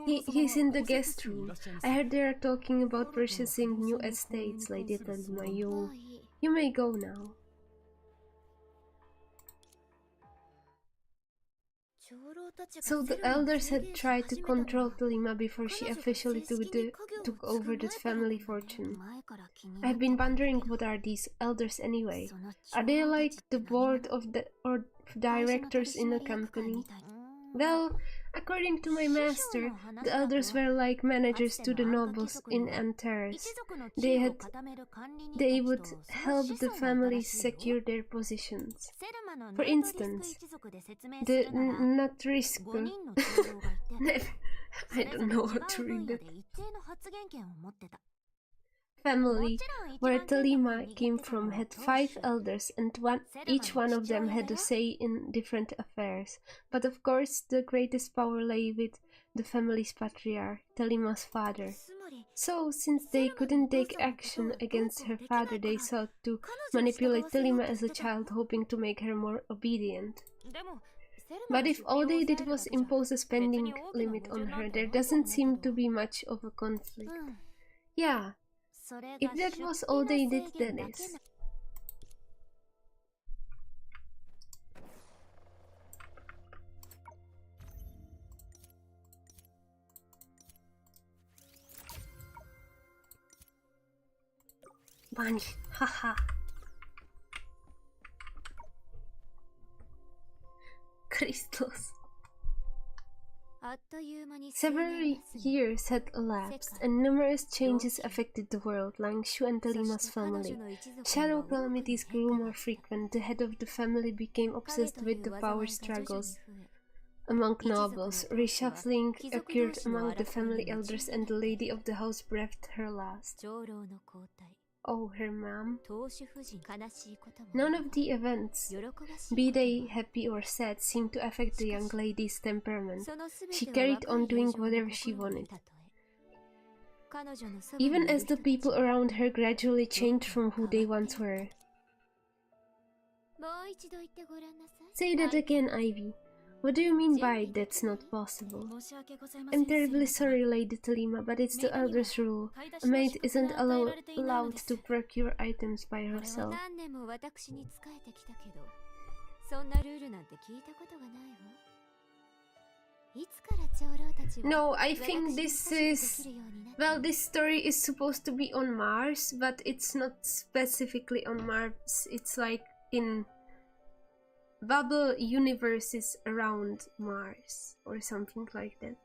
He's in the guest room. I heard they are talking about purchasing new estates, Lady Thelema. You may go now. So the elders had tried to control Thelema before she officially took over the family fortune. I've been wondering, what are these elders anyway? Are they like the board of directors in a company? Well, according to my master, the elders were like managers to the nobles in Antares. They would help the families secure their positions. For instance, the Natrisco I don't know how to read that. Family where Thelema came from had 5 elders, and each one of them had a say in different affairs. But of course the greatest power lay with the family's patriarch, Thelema's father. So, since they couldn't take action against her father, they sought to manipulate Thelema as a child, hoping to make her more obedient. But if all they did was impose a spending limit on her, there doesn't seem to be much of a conflict. Yeah. If that was all they did, then is. Bunny, haha. Crystals. Several years had elapsed, and numerous changes affected the world, Langshu and Thelima's family. Shadow calamities grew more frequent. The head of the family became obsessed with the power struggles among nobles. Reshuffling occurred among the family elders, and the lady of the house breathed her last. Oh, her mom. None of the events, be they happy or sad, seemed to affect the young lady's temperament. She carried on doing whatever she wanted. Even as the people around her gradually changed from who they once were. Say that again, Ivy. What do you mean by that's not possible? I'm terribly sorry, Lady Thelema, but it's the elders' rule. A maid isn't allowed to procure items by herself. No, I think this is... Well, this story is supposed to be on Mars, but it's not specifically on Mars. It's like in bubble universes around Mars or something like that.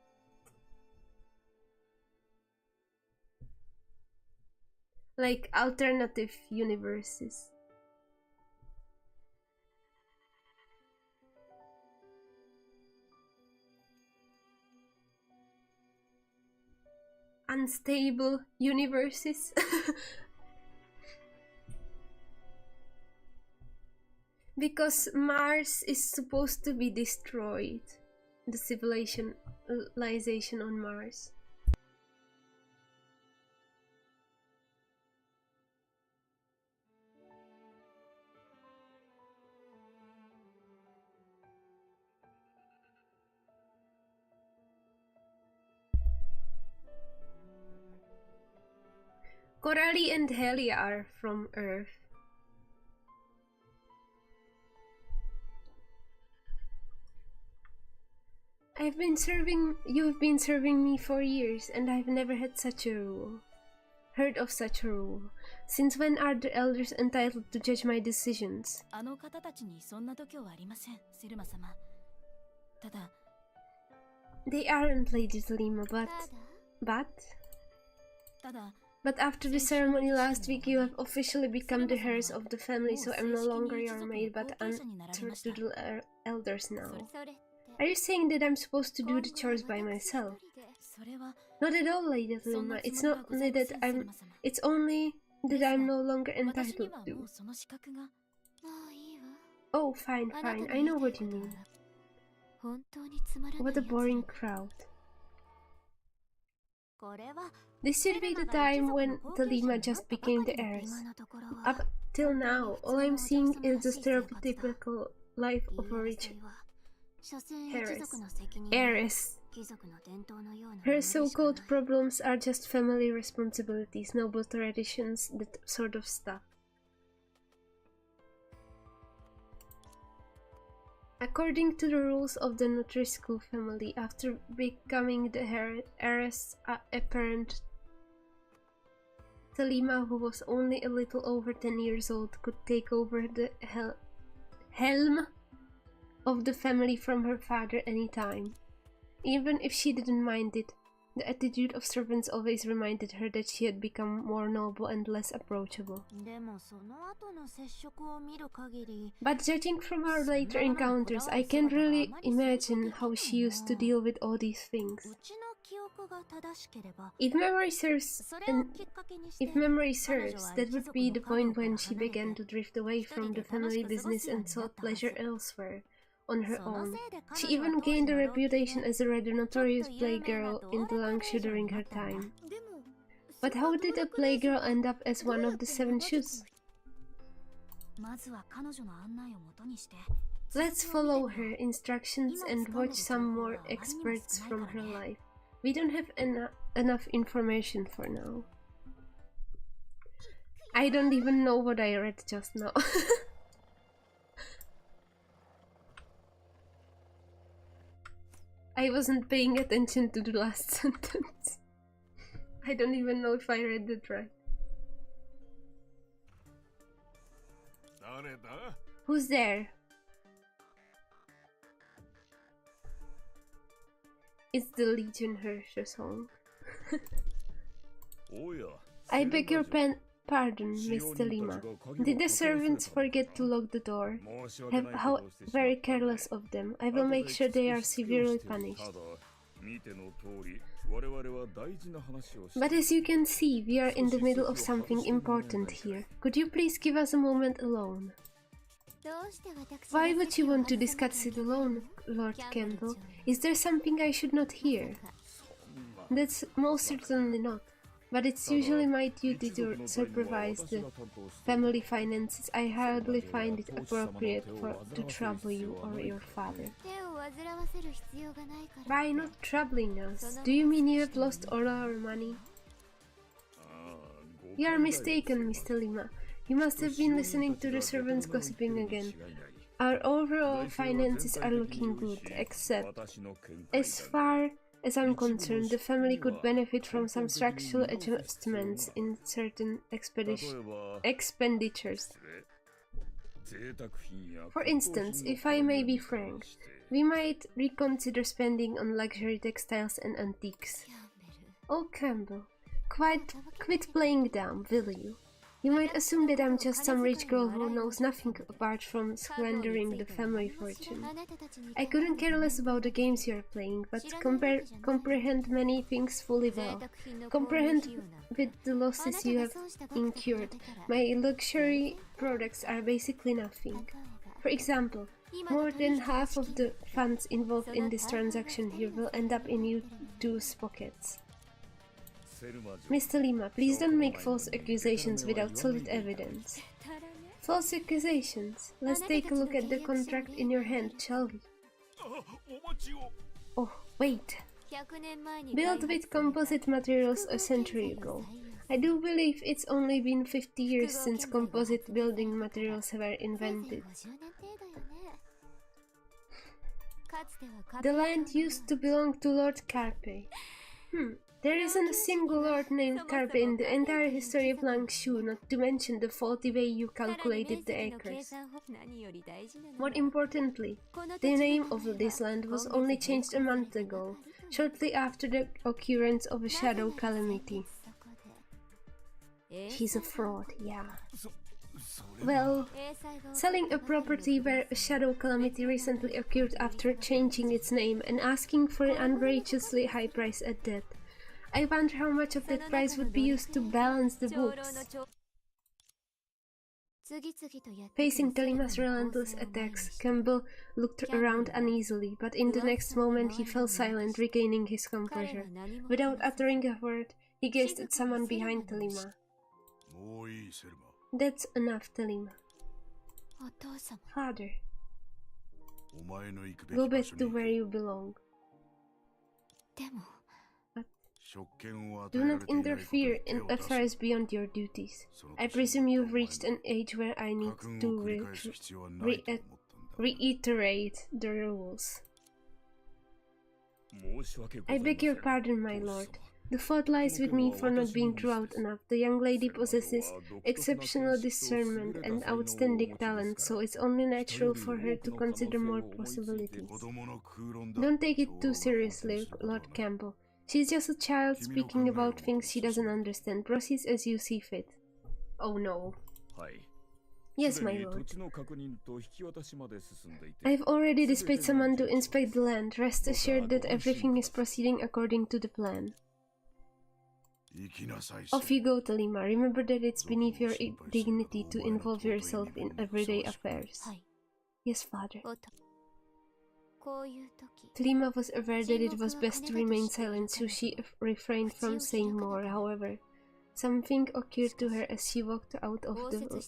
Like alternative universes. Unstable universes. Because Mars is supposed to be destroyed. The civilization on Mars. Coralie and Helia are from Earth. You've been serving me for years, and I've never had such a rule. Heard of such a rule. Since when are the elders entitled to judge my decisions? They aren't, Lady Thelema, but after the ceremony last week, you have officially become the heirs of the family, so I'm no longer your maid, but answer to the elders now. Are you saying that I'm supposed to do the chores by myself? Not at all, Lady Thelema. It's only that I'm no longer entitled to. Oh, fine. I know what you mean. What a boring crowd. This should be the time when Thelema just became the heiress. Up till now, all I'm seeing is the stereotypical life of a rich heiress. Her so-called problems are just family responsibilities, noble traditions, that sort of stuff. According to the rules of the Nutrisco family, after becoming the heiress apparent, Thelema, who was only a little over 10 years old, could take over the helm of the family from her father anytime. Even if she didn't mind it, the attitude of servants always reminded her that she had become more noble and less approachable. But judging from our later encounters, I can't really imagine how she used to deal with all these things. If memory serves, that would be the point when she began to drift away from the family business and sought pleasure elsewhere. On her own. She even gained a reputation as a rather notorious playgirl in the Langshu during her time. But how did a playgirl end up as one of the 7 shoes? Let's follow her instructions and watch some more excerpts from her life. We don't have enough information for now. I don't even know what I read just now. I wasn't paying attention to the last sentence. I don't even know if I read it right. Who's there? It's the Legion Hersher song. I beg your pardon, Miss Thelema. Did the servants forget to lock the door? How very careless of them. I will make sure they are severely punished. But as you can see, we are in the middle of something important here. Could you please give us a moment alone? Why would you want to discuss it alone, Lord Campbell? Is there something I should not hear? That's most certainly not. But it's usually my duty to supervise the family finances. I hardly find it appropriate to trouble you or your father. Why not troubling us? Do you mean you have lost all our money? You are mistaken, Mr. Lima. You must have been listening to the servants gossiping again. Our overall finances are looking good, except, as far as I'm concerned, the family could benefit from some structural adjustments in certain expenditures. For instance, if I may be frank, we might reconsider spending on luxury textiles and antiques. Oh, Campbell, quit playing dumb, will you? You might assume that I'm just some rich girl who knows nothing apart from squandering the family fortune. I couldn't care less about the games you're playing, but comprehend many things fully well. Comprehend with the losses you have incurred. My luxury products are basically nothing. For example, more than half of the funds involved in this transaction here will end up in you two's pockets. Mr. Lima, please don't make false accusations without solid evidence. False accusations? Let's take a look at the contract in your hand, shall we? Oh, wait. Built with composite materials a century ago. I do believe it's only been 50 years since composite building materials were invented. The land used to belong to Lord Carpe. There isn't a single lord named Carpe in the entire history of Langshu, not to mention the faulty way you calculated the acres. More importantly, the name of this land was only changed a month ago, shortly after the occurrence of a shadow calamity. He's a fraud, yeah. Well, selling a property where a shadow calamity recently occurred after changing its name and asking for an outrageously high price at that. I wonder how much of that price would be used to balance the books. Facing Thelema's relentless attacks, Campbell looked around uneasily, but in the next moment he fell silent, regaining his composure. Without uttering a word, he gazed at someone behind Thelema. That's enough, Thelema. Father, go back to where you belong. Do not interfere in affairs beyond your duties. I presume you've reached an age where I need to reiterate the rules. I beg your pardon, my lord. The fault lies with me for not being thorough enough. The young lady possesses exceptional discernment and outstanding talent, so it's only natural for her to consider more possibilities. Don't take it too seriously, Lord Campbell. She's just a child speaking about things she doesn't understand. Proceed as you see fit. Oh no. Yes, my lord. I've already dispatched someone to inspect the land. Rest assured that everything is proceeding according to the plan. Off you go, Thelema. Remember that it's beneath your dignity to involve yourself in everyday affairs. Yes, father. Thelema was aware that it was best to remain silent, so she refrained from saying more. However, something occurred to her as she walked out of the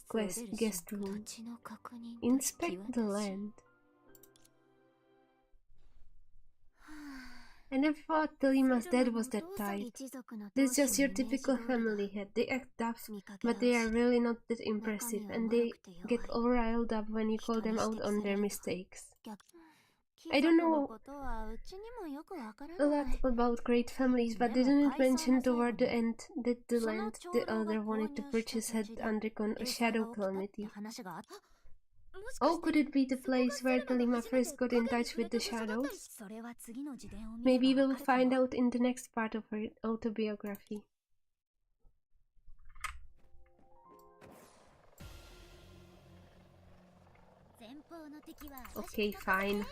guest room. Inspect the land. I never thought Thelema's dad was that tight. That's just your typical family head. They act tough, but they are really not that impressive, and they get all riled up when you call them out on their mistakes. I don't know a lot about great families, but didn't it mention toward the end that the land the elder wanted to purchase had undergone a shadow calamity? Oh, could it be the place where Thelema first got in touch with the shadows? Maybe we'll find out in the next part of her autobiography. Okay, fine.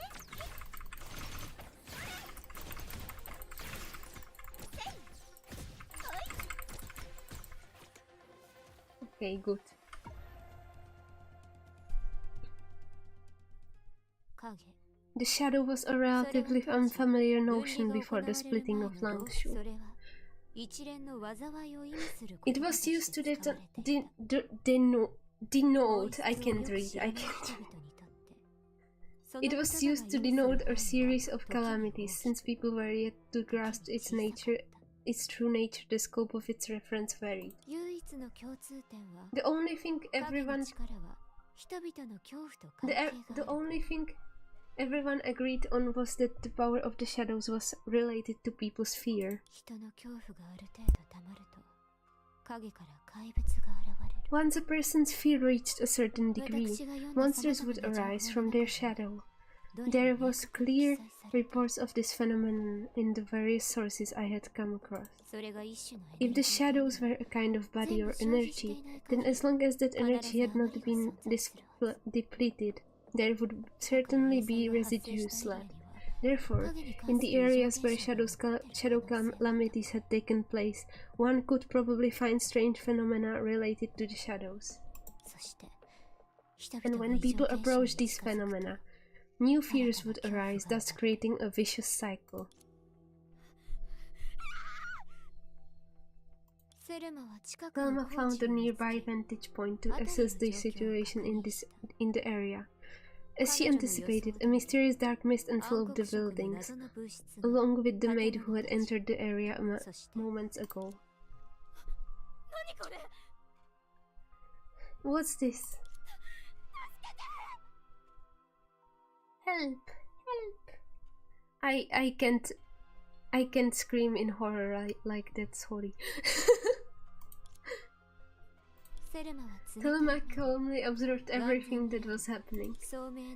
Okay, good. The shadow was a relatively unfamiliar notion before the splitting of Langshu. It was used to denote. I can't read. It was used to denote a series of calamities, since people were yet to grasp its nature. Its true nature, the scope of its reference varied. The only thing everyone agreed on was that the power of the shadows was related to people's fear. Once a person's fear reached a certain degree, monsters would arise from their shadow. There was clear reports of this phenomenon in the various sources I had come across. If the shadows were a kind of body or energy, then as long as that energy had not been depleted, there would certainly be residues left. Therefore, in the areas where shadow calamities had taken place, one could probably find strange phenomena related to the shadows. And when people approached these phenomena, new fears would arise, thus creating a vicious cycle. Thelema found a nearby vantage point to assess the situation in the area. As she anticipated, a mysterious dark mist enveloped the buildings, along with the maid who had entered the area moments ago. What's this? Help! Help! I can't scream in horror like that, sorry. Thelema calmly observed everything that was happening.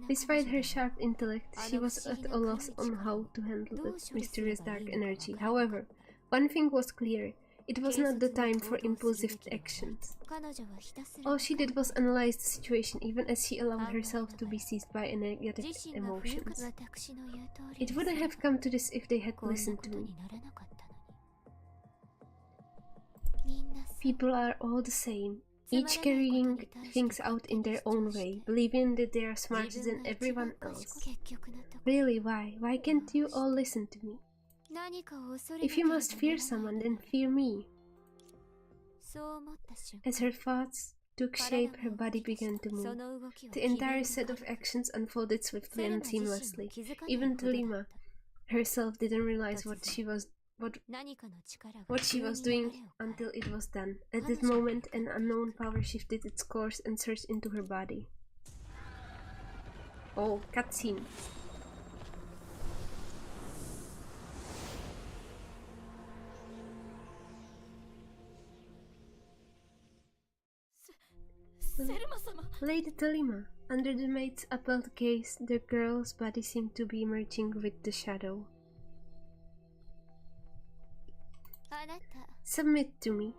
Despite her sharp intellect, she was at a loss on how to handle the mysterious dark energy. However, one thing was clear. It was not the time for impulsive actions. All she did was analyze the situation, even as she allowed herself to be seized by negative emotions. It wouldn't have come to this if they had listened to me. People are all the same, each carrying things out in their own way, believing that they are smarter than everyone else. Really, why? Why can't you all listen to me? If you must fear someone, then fear me. As her thoughts took shape, her body began to move. The entire set of actions unfolded swiftly and seamlessly. Even Thelema herself didn't realize what she was doing until it was done. At that moment, an unknown power shifted its course and surged into her body. Oh, cutscene. Lady Thelema. Under the maid's appalled gaze, the girl's body seemed to be merging with the shadow. Submit to me.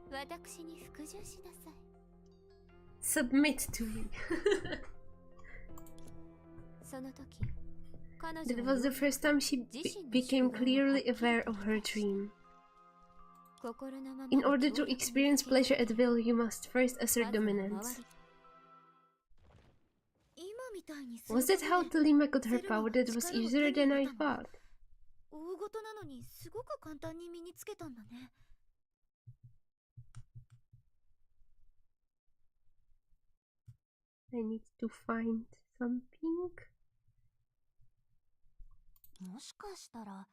Submit to me. That was the first time she became clearly aware of her dream. In order to experience pleasure at will, you must first assert dominance. Was that how Thelema got her power? That was easier than I thought. I need to find something. もしかしたら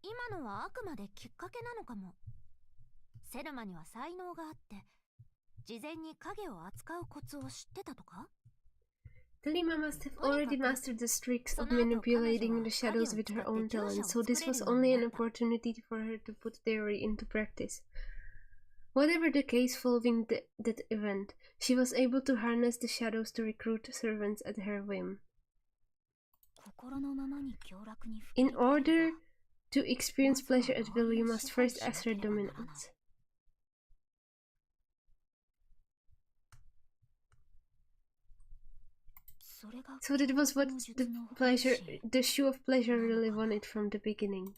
今のはあくまできっかけなのかも。セルマには才能があって事前に影を扱うコツを知ってたとか？ Thelema must have already mastered the tricks of manipulating the shadows with her own talent, so this was only an opportunity for her to put theory into practice. Whatever the case following that event, she was able to harness the shadows to recruit servants at her whim. In order to experience pleasure at will, you must first assert dominance. So that was what the shoe of pleasure really wanted from the beginning.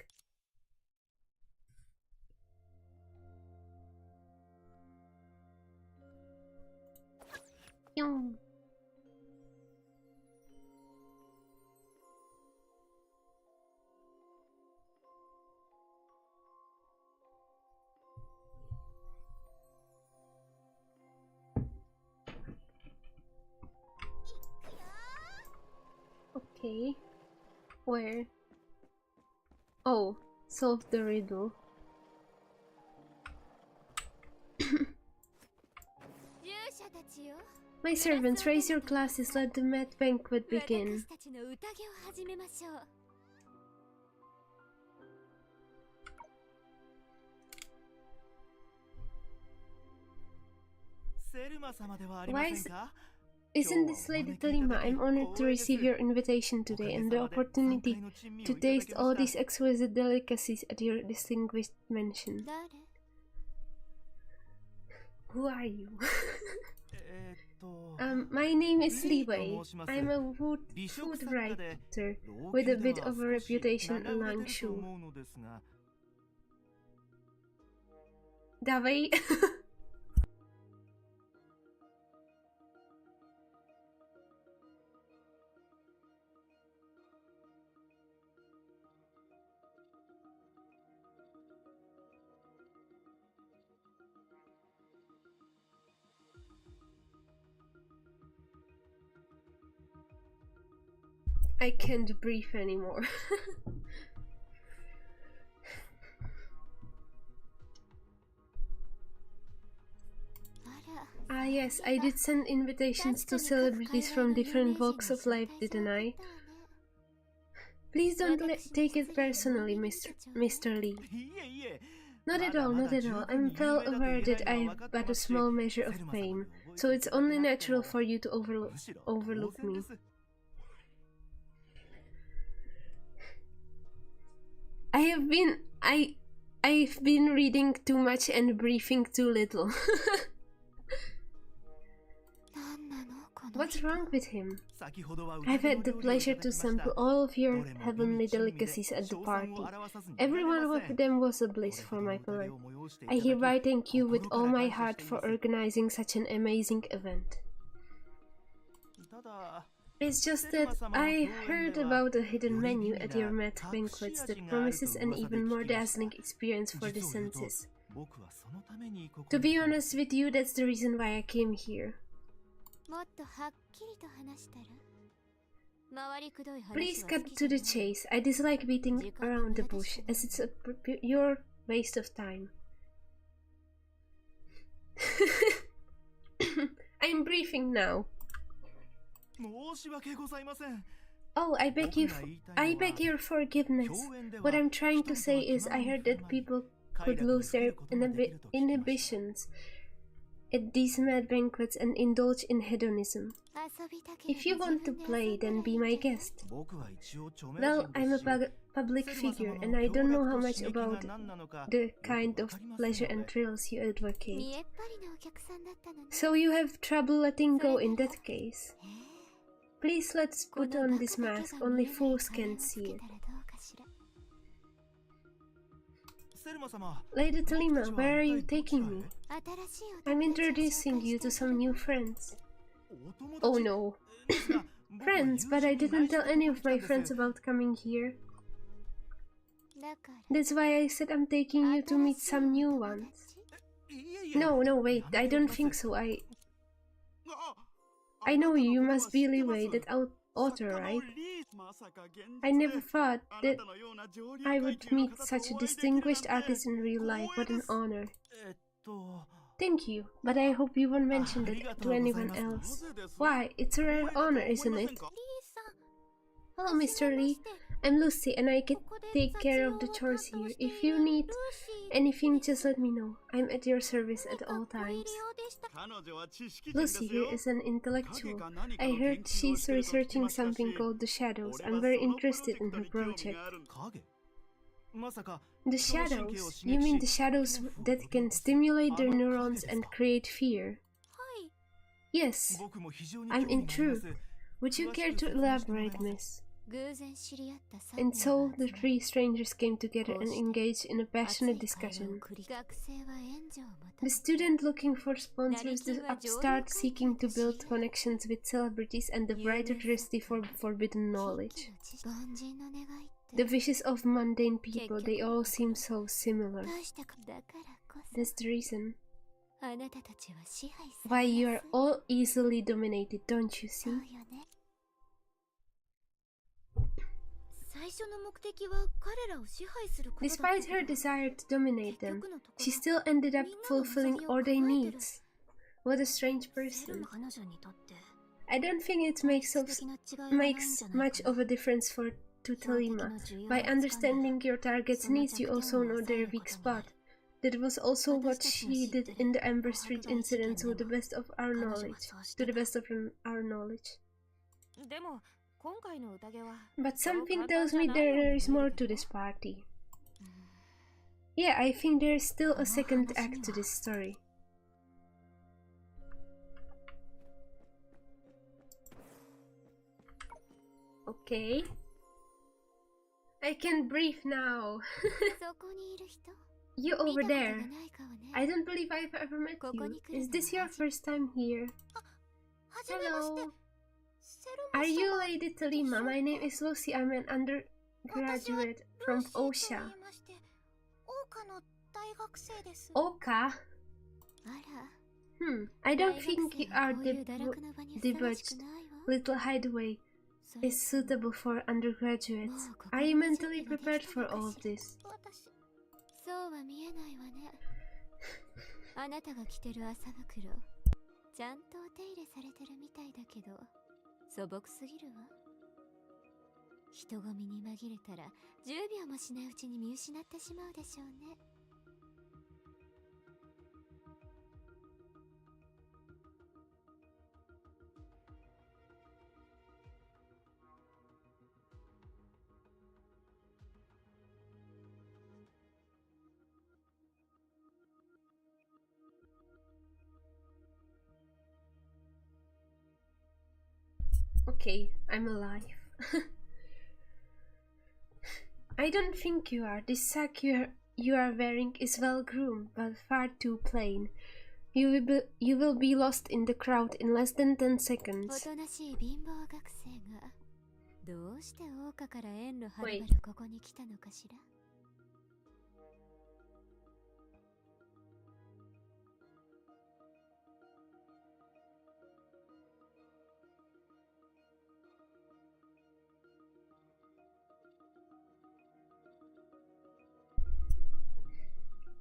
Okay. Where? Oh, solve the riddle. My servants, raise your glasses, let the mad banquet begin. Isn't this Lady Thelema? I'm honored to receive your invitation today and the opportunity to taste all these exquisite delicacies at your distinguished mansion. Who are you? My name is Leeway. I'm a food writer with a bit of a reputation along Shu. Dawaj. I can't breathe anymore. Ah yes, I did send invitations to celebrities from different walks of life, didn't I? Please don't take it personally, Mr. Lee. Not at all, not at all. I'm well aware that I've but a small measure of fame, so it's only natural for you to overlook me. I've been reading too much and breathing too little. What's wrong with him? I've had the pleasure to sample all of your heavenly delicacies at the party. Every one of them was a bliss for my palate. I hereby thank you with all my heart for organizing such an amazing event. It's just that I heard about a hidden menu at your Met banquets that promises an even more dazzling experience for the senses. To be honest with you, that's the reason why I came here. Please cut to the chase. I dislike beating around the bush, as it's a pure waste of time. I'm briefing now. Oh, I beg your forgiveness. What I'm trying to say is I heard that people could lose their inhibitions at these mad banquets and indulge in hedonism. If you want to play, then be my guest. Well, I'm a public figure and I don't know how much about the kind of pleasure and thrills you advocate. So you have trouble letting go in that case. Please let's put on this mask, only fools can see it. Lady Thelema, where are you taking me? I'm introducing you to some new friends. Oh no. Friends, but I didn't tell any of my friends about coming here. That's why I said I'm taking you to meet some new ones. No, wait, I don't think so. I know you must be Leeway, that author, right? I never thought that I would meet such a distinguished artist in real life. What an honor. Thank you, but I hope you won't mention that to anyone else. Why? It's a rare honor, isn't it? Hello, Mr. Lee. I'm Lucy and I can take care of the chores here. If you need anything, just let me know. I'm at your service at all times. Lucy here is an intellectual. I heard she's researching something called the shadows. I'm very interested in her project. The shadows? You mean the shadows that can stimulate their neurons and create fear? Yes, I'm intrigued. Would you care to elaborate, miss? And so the three strangers came together and engaged in a passionate discussion. The student looking for sponsors, the upstart seeking to build connections with celebrities, and the brighter thirsty for forbidden knowledge. The wishes of mundane people, they all seem so similar. That's the reason why you are all easily dominated, don't you see? Despite her desire to dominate them, she still ended up fulfilling all their needs. What a strange person. I don't think it makes much of a difference to Thelema. By understanding your target's needs, you also know their weak spot. That was also what she did in the Amber Street incident, to the best of our knowledge. But something tells me there is more to this party. Yeah, I think there is still a second act to this story. Okay. I can breathe now. You over there. I don't believe I've ever met you. Is this your first time here? Hello. Are you Lady Thelema? My name is Lucy. I'm an undergraduate from Osha. Oka? I don't think our debauched little hideaway is suitable for undergraduates. Are you mentally prepared for all of this? Okay, I'm alive. I don't think you are. This sack you are wearing is well groomed, but far too plain. You will be lost in the crowd in less than 10 seconds. Wait.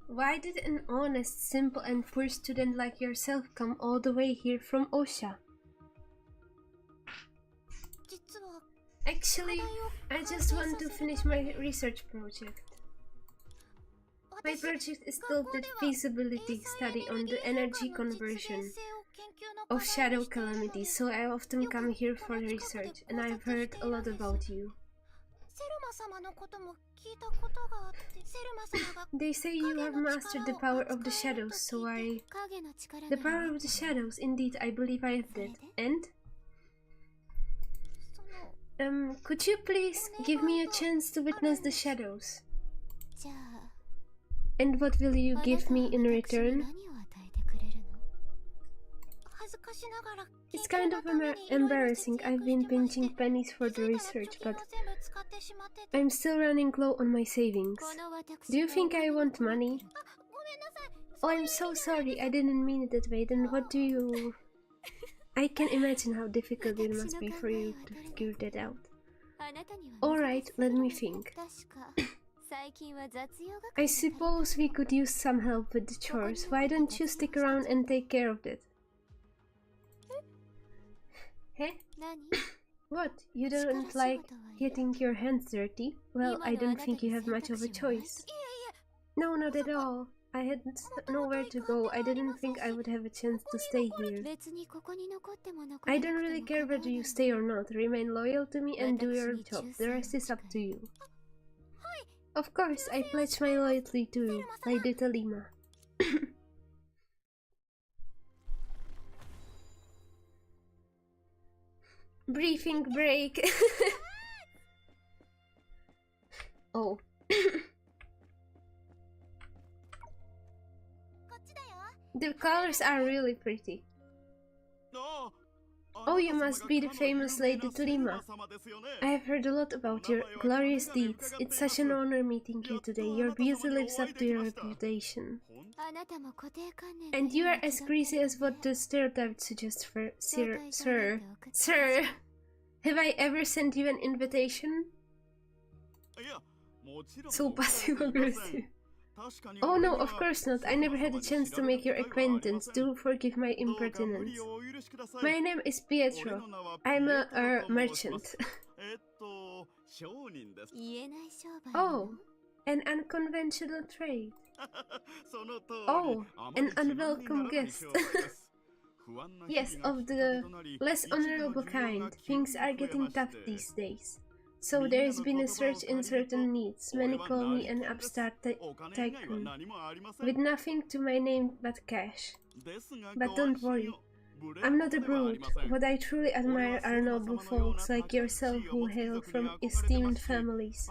Why did an honest, simple and poor student like yourself come all the way here from Osha? Actually, I just want to finish my research project. My project is called the feasibility study on the energy conversion of shadow calamities, so I often come here for research, and I've heard a lot about you. They say you have mastered the power of the shadows, so I... The power of the shadows, indeed, I believe I have that. And? Could you please give me a chance to witness the shadows? And what will you give me in return? It's kind of embarrassing. I've been pinching pennies for the research, but I'm still running low on my savings. Do you think I want money? Oh, I'm so sorry. I didn't mean it that way. Then what do you... I can imagine how difficult it must be for you to figure that out. Alright, let me think. I suppose we could use some help with the chores. Why don't you stick around and take care of that? Hey? What? You don't like getting your hands dirty? Well, I don't think you have much of a choice. No, not at all. I had nowhere to go. I didn't think I would have a chance to stay here. I don't really care whether you stay or not. Remain loyal to me and do your job. The rest is up to you. Of course, I pledge my loyalty to you, Lady Thelema. Briefing break. Oh. The colors are really pretty. Oh, you must be the famous Lady Thelema. I have heard a lot about your glorious deeds. It's such an honor meeting you today. Your beauty lives up to your reputation. And you are as greasy as what the stereotype suggests, sir. Sir! Have I ever sent you an invitation? So passive-aggressive. Oh no, of course not. I never had a chance to make your acquaintance. Do forgive my impertinence. My name is Pietro. I'm a merchant. Oh, an unconventional trade. Oh, an unwelcome guest. Yes, of the less honorable kind. Things are getting tough these days. So there has been a surge in certain needs. Many call me an upstart tycoon, with nothing to my name but cash. But don't worry, I'm not a brute. What I truly admire are noble folks like yourself who hail from esteemed families.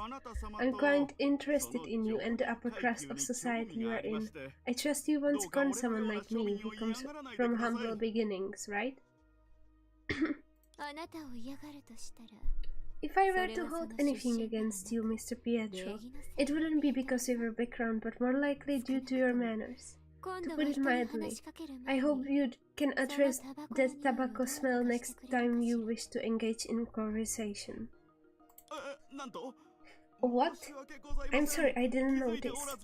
I'm quite interested in you and the upper crust of society you are in. I trust you won't scorn someone like me, who comes from humble beginnings, right? If I were to hold anything against you, Mr. Pietro, it wouldn't be because of your background, but more likely due to your manners. To put it mildly, I hope you can address that tobacco smell next time you wish to engage in conversation. What? I'm sorry, I didn't notice.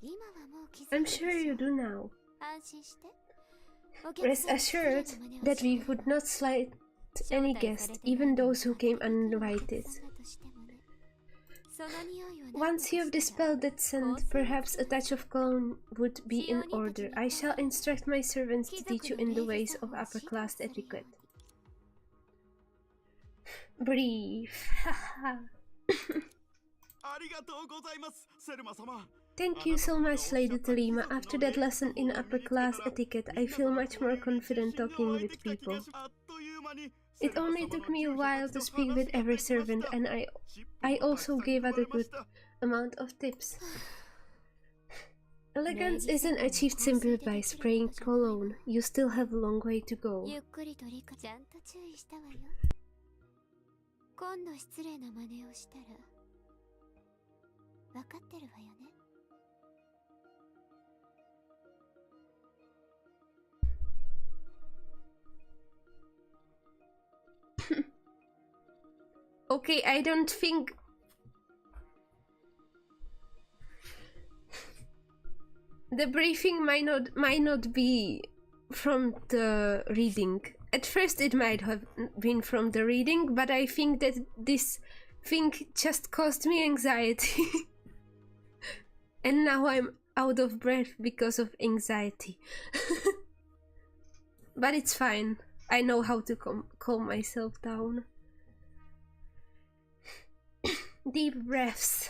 I'm sure you do now. Rest assured that we would not slight any guest, even those who came uninvited. Once you have dispelled that scent, perhaps a touch of cologne would be in order. I shall instruct my servants to teach you in the ways of upper-class etiquette. Brief. Thank you so much, Lady Thelema. After that lesson in upper-class etiquette, I feel much more confident talking with people. It only took me a while to speak with every servant, and I also gave out a good amount of tips. Elegance isn't achieved simply by spraying cologne. You still have a long way to go. Okay, I don't think... The briefing might not be from the reading. At first it might have been from the reading, but I think that this thing just caused me anxiety. And now I'm out of breath because of anxiety. But it's fine. I know how to calm myself down. Deep breaths.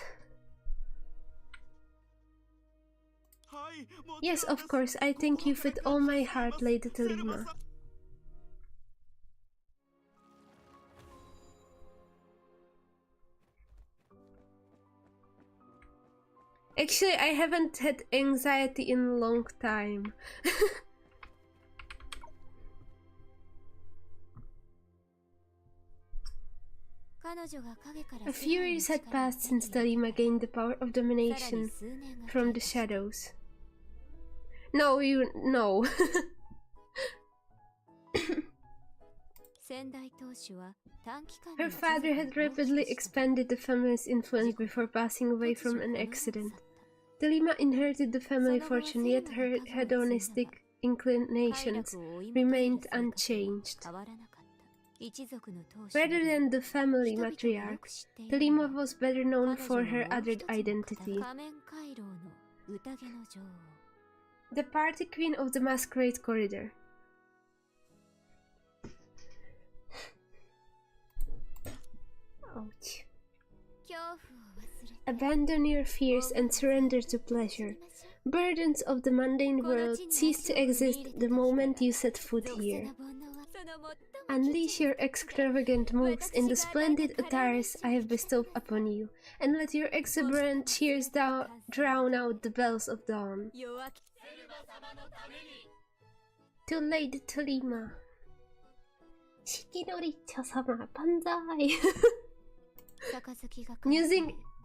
Yes, of course, I thank you with all my heart, Lady Thelema. Actually, I haven't had anxiety in a long time. A few years had passed since Thelema gained the power of domination from the shadows. No, you know. Her father had rapidly expanded the family's influence before passing away from an accident. Thelema inherited the family fortune, yet her hedonistic inclinations remained unchanged. Rather than the family matriarch, Thelema was better known for her other identity, the party queen of the masquerade corridor. Ouch. Abandon your fears and surrender to pleasure. Burdens of the mundane world cease to exist the moment you set foot here. Unleash your extravagant moves in the splendid attires I have bestowed upon you, and let your exuberant cheers drown out the bells of dawn. To Lady Thelema. Shikinori-sama, banzai!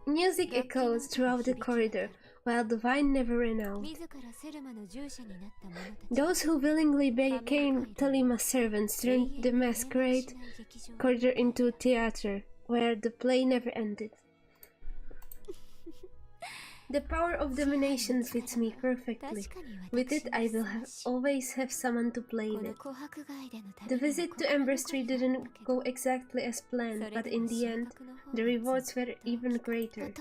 Music echoes throughout the corridor, while the wine never ran out. Those who willingly became Thelema's servants turned the masquerade corridor into a theater, where the play never ended. The power of domination fits me perfectly. With it, I will always have someone to play with. The visit to Ember Street didn't go exactly as planned, but in the end, the rewards were even greater.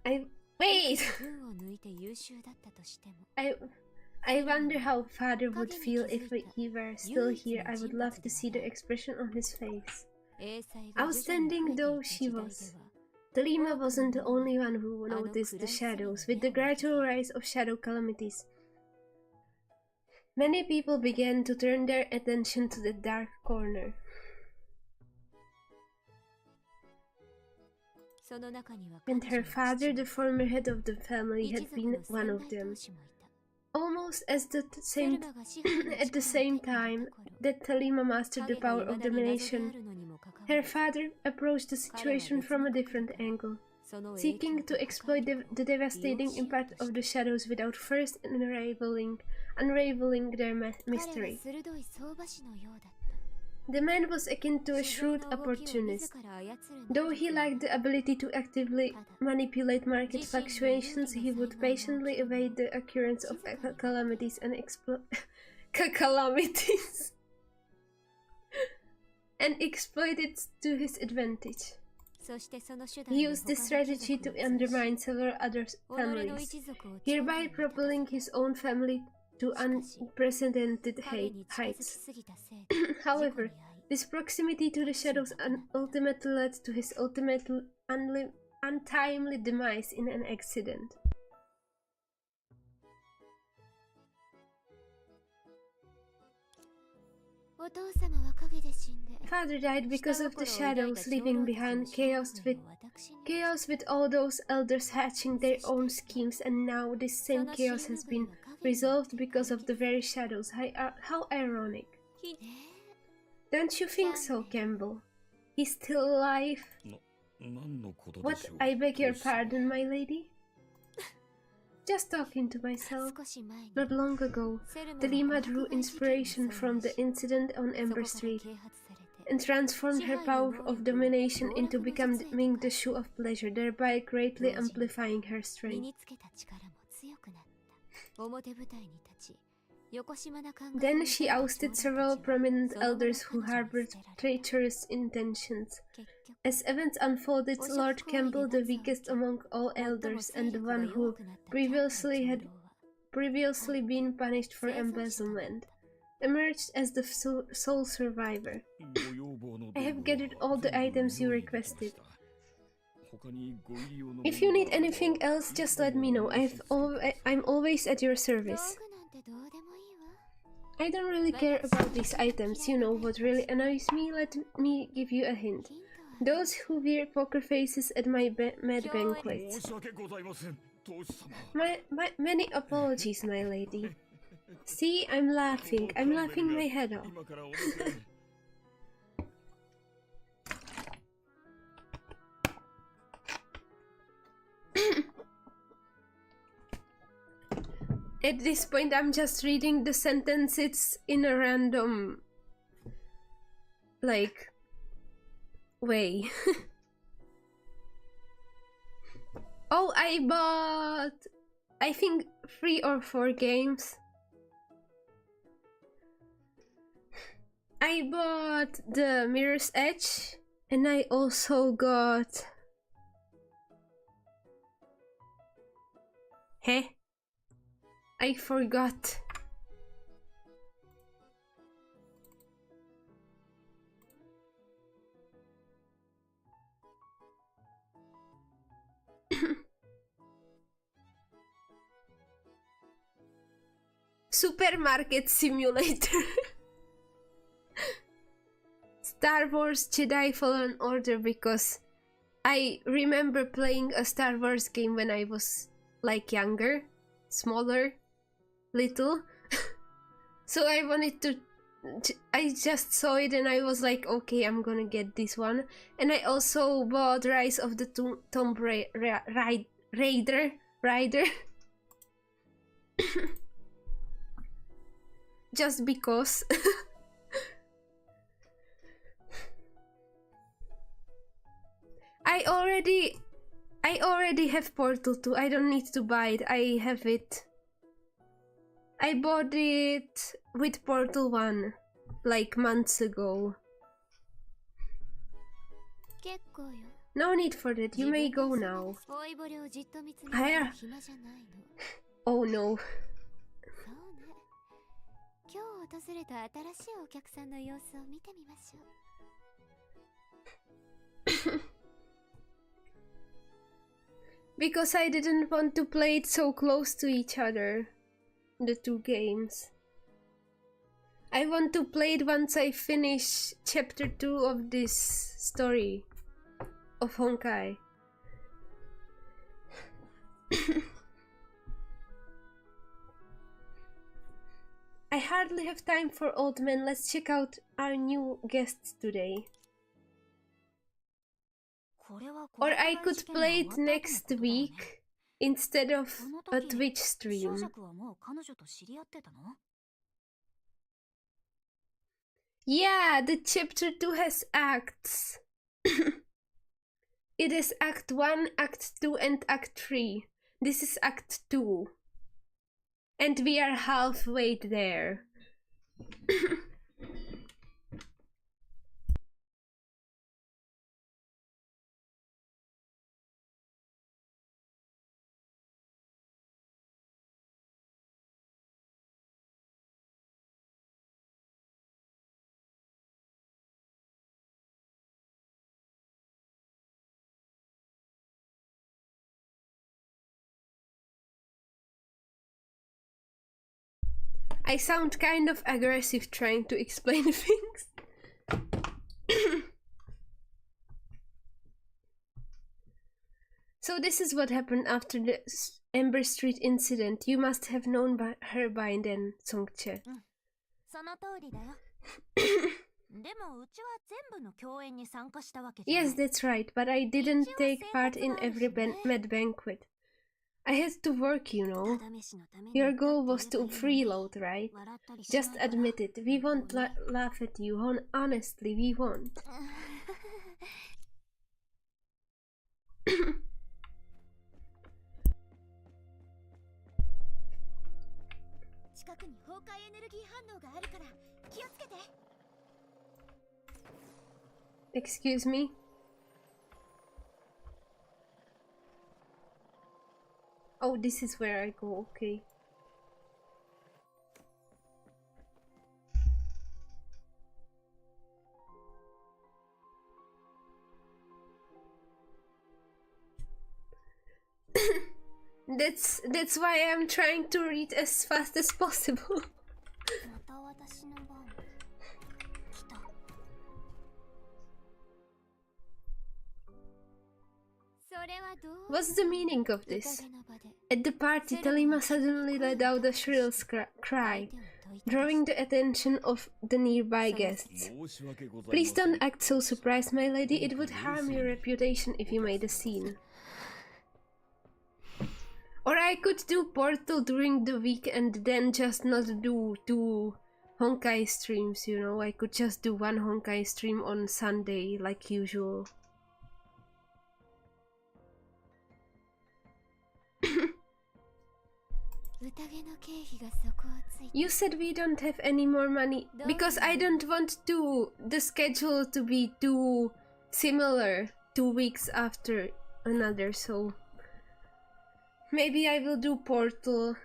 I wonder how Father would feel if he were still here. I would love to see the expression on his face. Outstanding though she was, Thelema wasn't the only one who noticed the shadows. With the gradual rise of shadow calamities, many people began to turn their attention to the dark corner. And her father, the former head of the family, had been one of them. Almost at the same time that Thelema mastered the power of domination, her father approached the situation from a different angle, seeking to exploit the devastating impact of the shadows without first unraveling their mystery. The man was akin to a shrewd opportunist. Though he lacked the ability to actively manipulate market fluctuations, he would patiently await the occurrence of calamities and exploit it to his advantage. He used this strategy to undermine several other families, hereby propelling his own family to unprecedented heights. However, this proximity to the shadows ultimately led to his untimely demise in an accident. Father died because of the shadows, leaving behind chaos with all those elders hatching their own schemes, and now this same chaos has been resolved because of the very shadows. How ironic. Don't you think so, Campbell? He's still alive? What? I beg your pardon, my lady? Just talking to myself. Not long ago, Thelema drew inspiration from the incident on Ember Street and transformed her power of domination into becoming the shoe of pleasure, thereby greatly amplifying her strength. Then she ousted several prominent elders who harbored treacherous intentions. As events unfolded, Lord Campbell, the weakest among all elders and the one who had previously been punished for embezzlement, emerged as the sole survivor. I have gathered all the items you requested. If you need anything else, just let me know. I'm always at your service. I don't really care about these items. You know what really annoys me? Let me give you a hint. Those who wear poker faces at my mad banquets. Many apologies, my lady. See, I'm laughing my head off. At this point, I'm just reading the sentences in a random, like, way. Oh, I bought, I think, 3 or 4 games. I bought the Mirror's Edge, and I also got... Heh? I forgot. Supermarket Simulator. Star Wars Jedi Fallen Order, because I remember playing a Star Wars game when I was like younger, smaller, little. So I wanted to, I just saw it and I was like, okay, I'm gonna get this one. And I also bought Rise of the Tomb Raider. Just because. I already have Portal 2. I don't need to buy it. I have it. I bought it with Portal 1 like months ago. No need for that. You may go now. Higher. Oh no. Because I didn't want to play it so close to each other, the two games. I want to play it once I finish chapter 2 of this story of Honkai. I hardly have time for old men. Let's check out our new guests today. Or I could play it next week instead of a Twitch stream. Yeah, the chapter 2 has acts. It is Act 1, Act 2 and Act 3. This is Act 2. And we are halfway there. I sound kind of aggressive trying to explain things. So this is what happened after the Ember Street incident. You must have known her by then, Songche. Yes, that's right, but I didn't take part in every med banquet. I had to work, you know. Your goal was to freeload, right? Just admit it. We won't laugh at you. Honestly, we won't. Excuse me? Oh, this is where I go, okay. That's why I'm trying to read as fast as possible. What's the meaning of this? At the party, Thelema suddenly let out a shrill cry, drawing the attention of the nearby guests. Please don't act so surprised, my lady. It would harm your reputation if you made a scene. Or I could do Portal during the week and then just not do 2 Honkai streams, you know. I could just do 1 Honkai stream on Sunday, like usual. You said we don't have any more money because I don't want the schedule to be too similar 2 weeks after another, so maybe I will do Portal,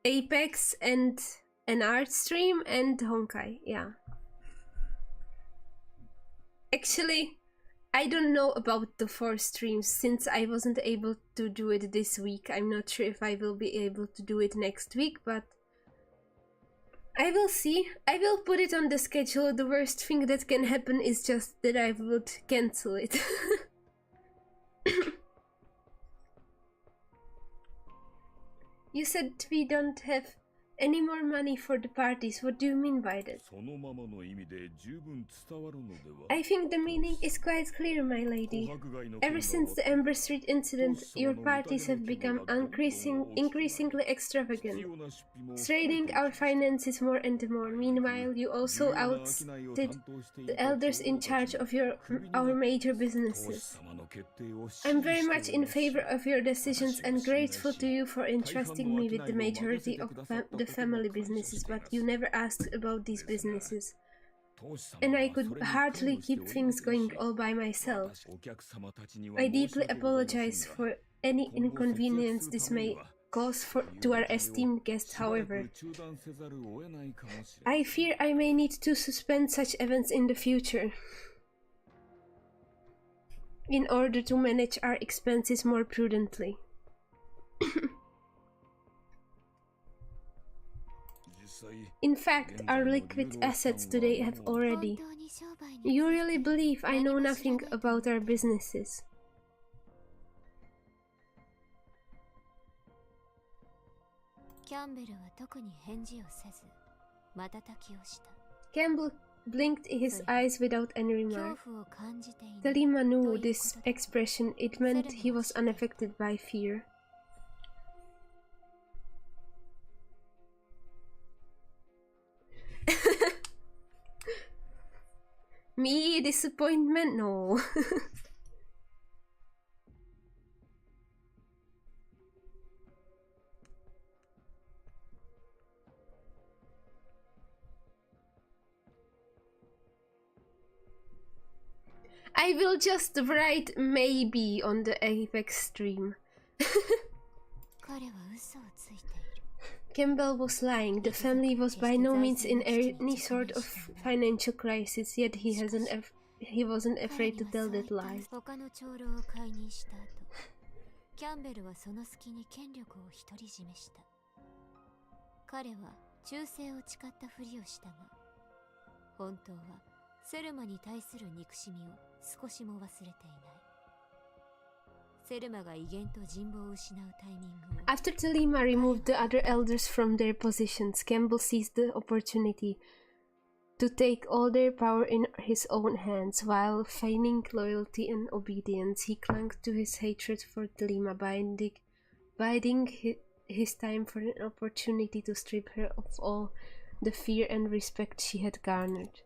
Apex and an art stream and Honkai, yeah. Actually, I don't know about the 4 streams since I wasn't able to do it this week. I'm not sure if I will be able to do it next week, but I will see. I will put it on the schedule. The worst thing that can happen is just that I would cancel it. You said we don't have any more money for the parties. What do you mean by that? I think the meaning is quite clear, my lady. Ever since the Amber Street incident, your parties have become increasingly extravagant, straining our finances more and more. Meanwhile, you also ousted the elders in charge of our major businesses. I'm very much in favor of your decisions and grateful to you for entrusting me with the majority of the family businesses, but you never asked about these businesses. And I could hardly keep things going all by myself. I deeply apologize for any inconvenience this may cause to our esteemed guests, however. I fear I may need to suspend such events in the future in order to manage our expenses more prudently. In fact, our liquid assets today have already. You really believe I know nothing about our businesses? Campbell blinked his eyes without any remark. Thelema knew this expression. It meant he was unaffected by fear. Me? Disappointment? No. I will just write maybe on the Apex stream. Campbell was lying. The family was by no means in any sort of financial crisis, yet he wasn't afraid to tell that lie. After Thelema removed the other elders from their positions, Campbell seized the opportunity to take all their power in his own hands. While feigning loyalty and obedience, he clung to his hatred for Thelema, biding his time for an opportunity to strip her of all the fear and respect she had garnered.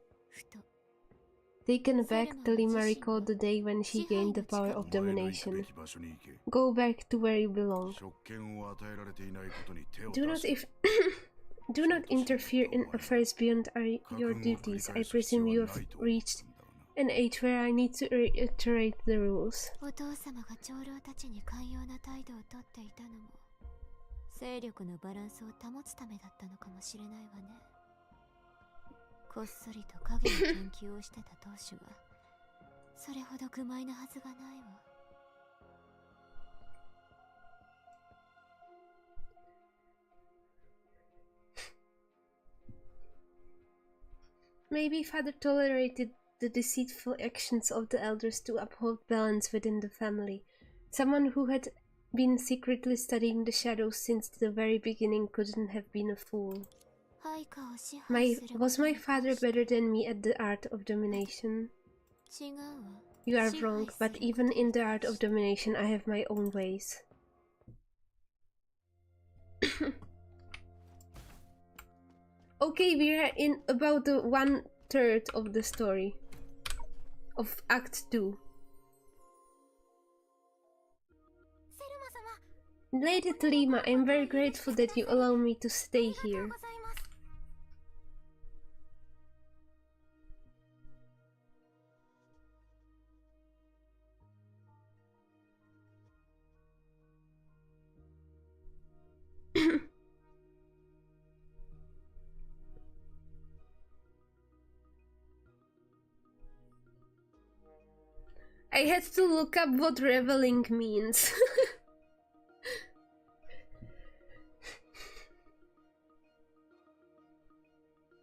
Taken aback, Thelema recalled the day when she gained the power of domination. Go back to where you belong. Do not interfere in affairs beyond your duties. I presume you have reached an age where I need to reiterate the rules. Maybe Father tolerated the deceitful actions of the elders to uphold balance within the family. Someone who had been secretly studying the shadows since the very beginning couldn't have been a fool. Was my father better than me at the art of domination? You are wrong, but even in the art of domination I have my own ways. Okay, we are in about the 1/3 of the story of Act 2. Lady Thelema, I'm very grateful that you allow me to stay here. I had to look up what reveling means.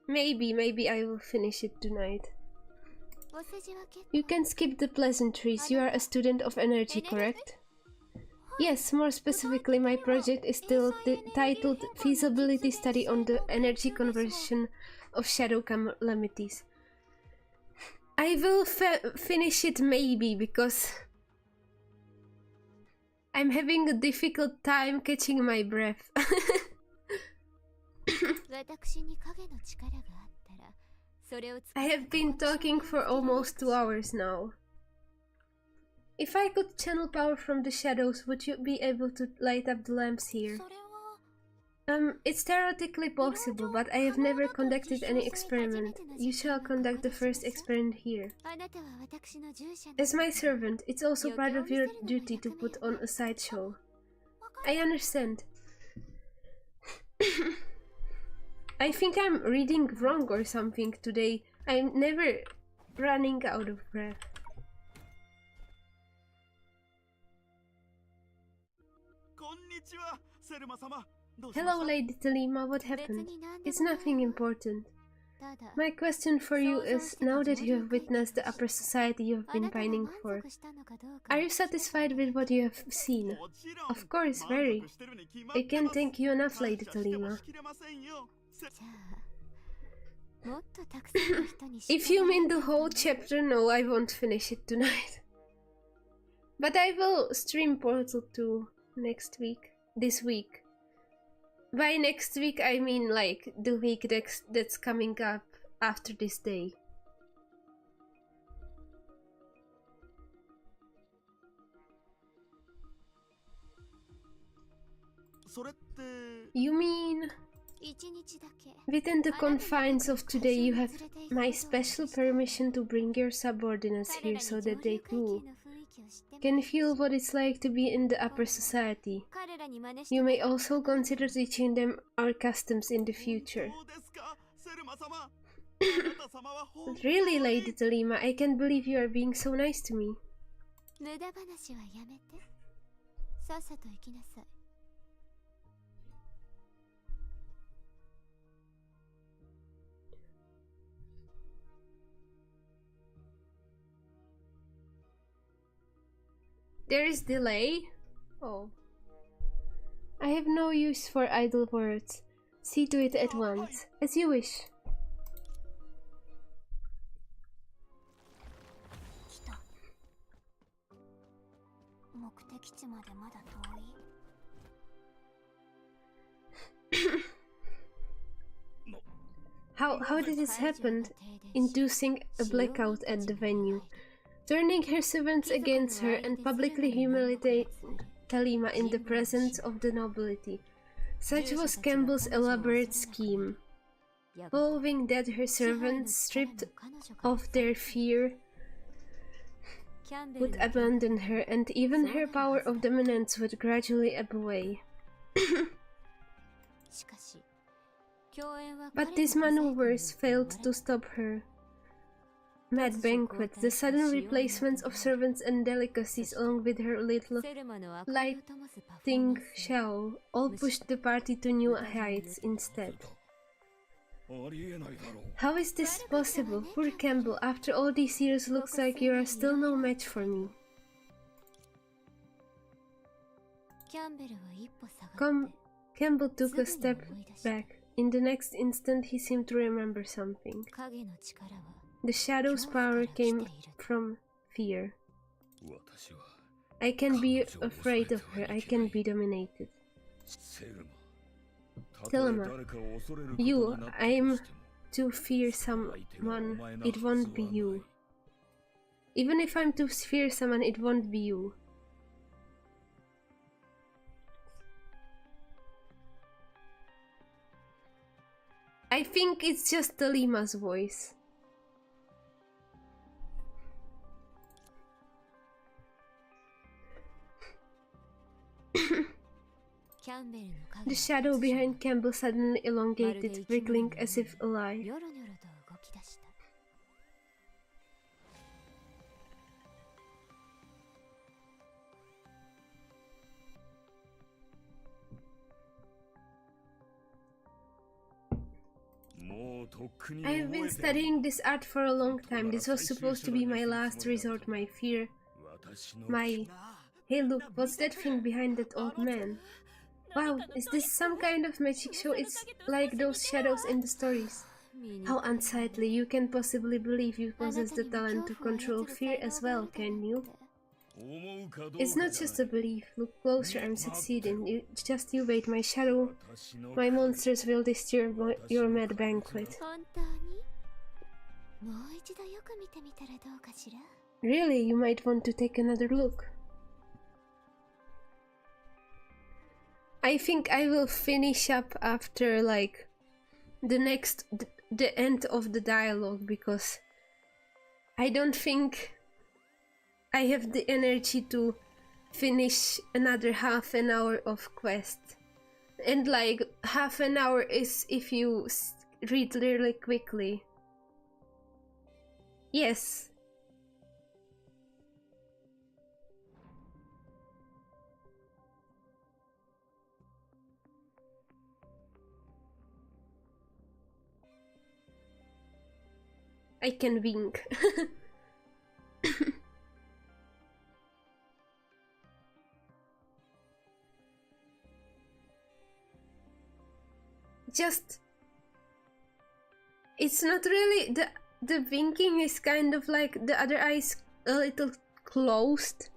Maybe I will finish it tonight. You can skip the pleasantries. You are a student of energy, correct? Yes, more specifically, my project is still titled Feasibility Study on the Energy Conversion of Shadow Calamities. I will finish it maybe, because I'm having a difficult time catching my breath. I have been talking for almost 2 hours now. If I could channel power from the shadows, would you be able to light up the lamps here? It's theoretically possible, but I have never conducted any experiment. You shall conduct the first experiment here. As my servant, it's also part of your duty to put on a sideshow. I understand. I think I'm reading wrong or something today. I'm never running out of breath. Hello, Lady Thelema, what happened? It's nothing important. My question for you is, now that you have witnessed the upper society you have been pining for, are you satisfied with what you have seen? Of course, very. I can't thank you enough, Lady Thelema. If you mean the whole chapter, no, I won't finish it tonight. But I will stream Portal 2 next week. This week. By next week, I mean like the week that's coming up after this day. You mean within the confines of today you have my special permission to bring your subordinates here so that they too can feel what it's like to be in the upper society. You may also consider teaching them our customs in the future. Really, Lady Thelema, I can't believe you are being so nice to me. There is delay? Oh. I have no use for idle words. See to it at once. As you wish. How did this happen? Inducing a blackout at the venue. Turning her servants against her and publicly humiliating Thelema in the presence of the nobility. Such was Campbell's elaborate scheme. Following that, her servants, stripped of their fear, would abandon her, and even her power of dominance would gradually ebb away. But these maneuvers failed to stop her mad banquet, the sudden replacements of servants and delicacies along with her little lighting show all pushed the party to new heights instead. How is this possible? Poor Campbell, after all these years looks like you are still no match for me. Campbell took a step back. In the next instant he seemed to remember something. The shadow's power came from fear. I can be afraid of her, I can be dominated. Thelema, I'm to fear someone, it won't be you. Even if I'm to fear someone, it won't be you. I think it's just Thelema's voice. The shadow behind Campbell suddenly elongated, wriggling as if alive. I have been studying this art for a long time. This was supposed to be my last resort, my fear. Hey look, what's that thing behind that old man? Wow, is this some kind of magic show? It's like those shadows in the stories. How unsightly. You can't possibly believe you possess the talent to control fear as well, can you? It's not just a belief. Look closer, I'm succeeding. Just you wait, my monsters will disturb your mad banquet. Really, you might want to take another look. I think I will finish up after like the end of the dialogue, because I don't think I have the energy to finish another half an hour of quest. And like half an hour is if you read really quickly. Yes. I can wink. Just, it's not really, the winking is kind of like the other eye's a little closed.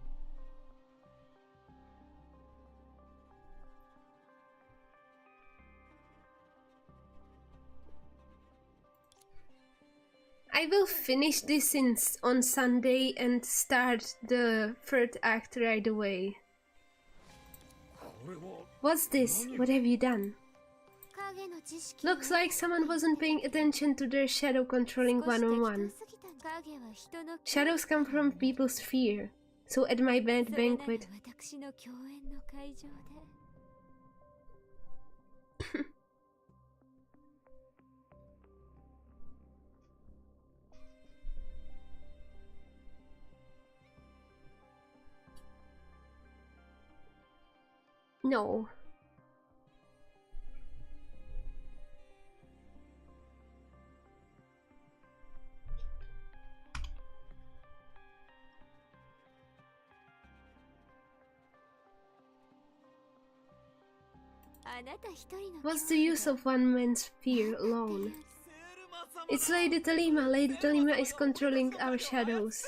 I will finish this on Sunday and start the third act right away. What's this? What have you done? Looks like someone wasn't paying attention to their shadow controlling one-on-one. Shadows come from people's fear. So at my band banquet... No. What's the use of one man's fear alone? It's Lady Thelema. Lady Thelema is controlling our shadows.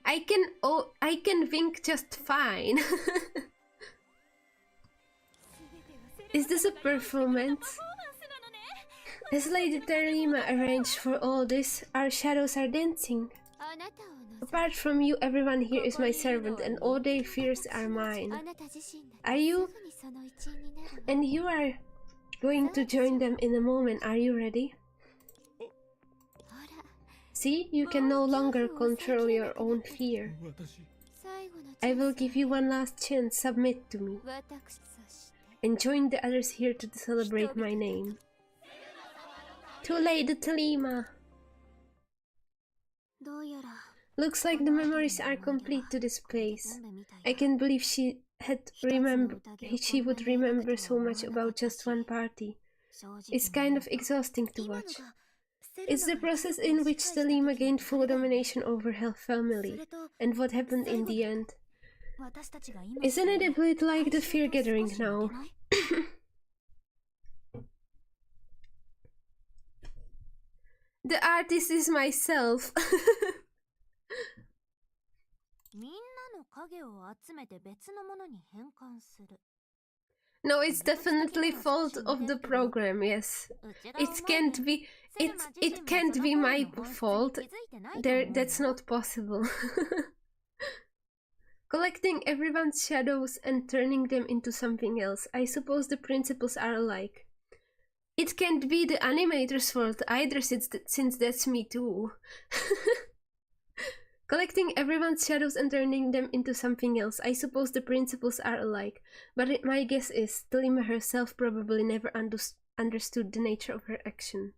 I can wink just fine. Is this a performance? Has Lady Thelema arranged for all this? Our shadows are dancing. Apart from you, everyone here is my servant, and all their fears are mine. Are you? And you are going to join them in a moment. Are you ready? See, you can no longer control your own fear. I will give you one last chance. Submit to me. And join the others here to celebrate my name. To Lady Thelema. Looks like the memories are complete to this place. I can't believe she would remember so much about just one party. It's kind of exhausting to watch. It's the process in which Thelema gained full domination over her family, and what happened in the end. Isn't it a bit like the fear gathering now? The artist is myself. No, it's definitely fault of the program, yes. It can't be my fault. That's not possible. Collecting everyone's shadows and turning them into something else. I suppose the principles are alike. It can't be the animator's fault either, since that's me too. Collecting everyone's shadows and turning them into something else. I suppose the principles are alike, but my guess is Thelema herself probably never understood the nature of her action.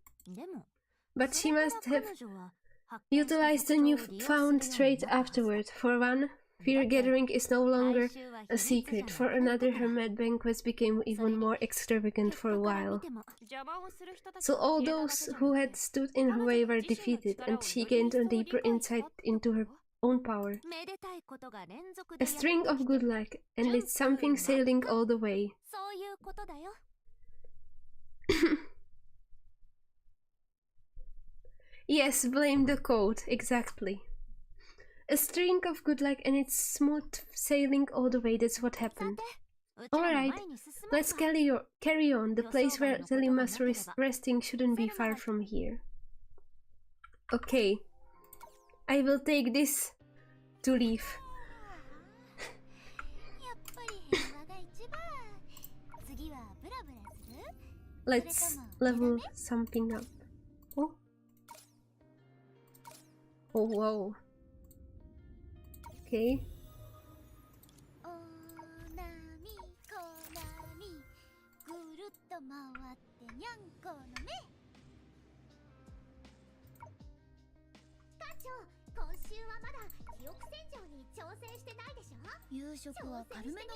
But she must have utilized the newfound trait afterward. For one, fear-gathering is no longer a secret. For another, her mad banquets became even more extravagant for a while. So all those who had stood in her way were defeated, and she gained a deeper insight into her own power. A string of good luck, and it's something sailing all the way. Yes, blame the code, exactly. A string of good luck and it's smooth sailing all the way, that's what happened. Alright, let's carry on. The place where Thelema's resting shouldn't be far from here. Okay, I will take this to leave. Let's level something up. Oh. Oh, wow. Okay.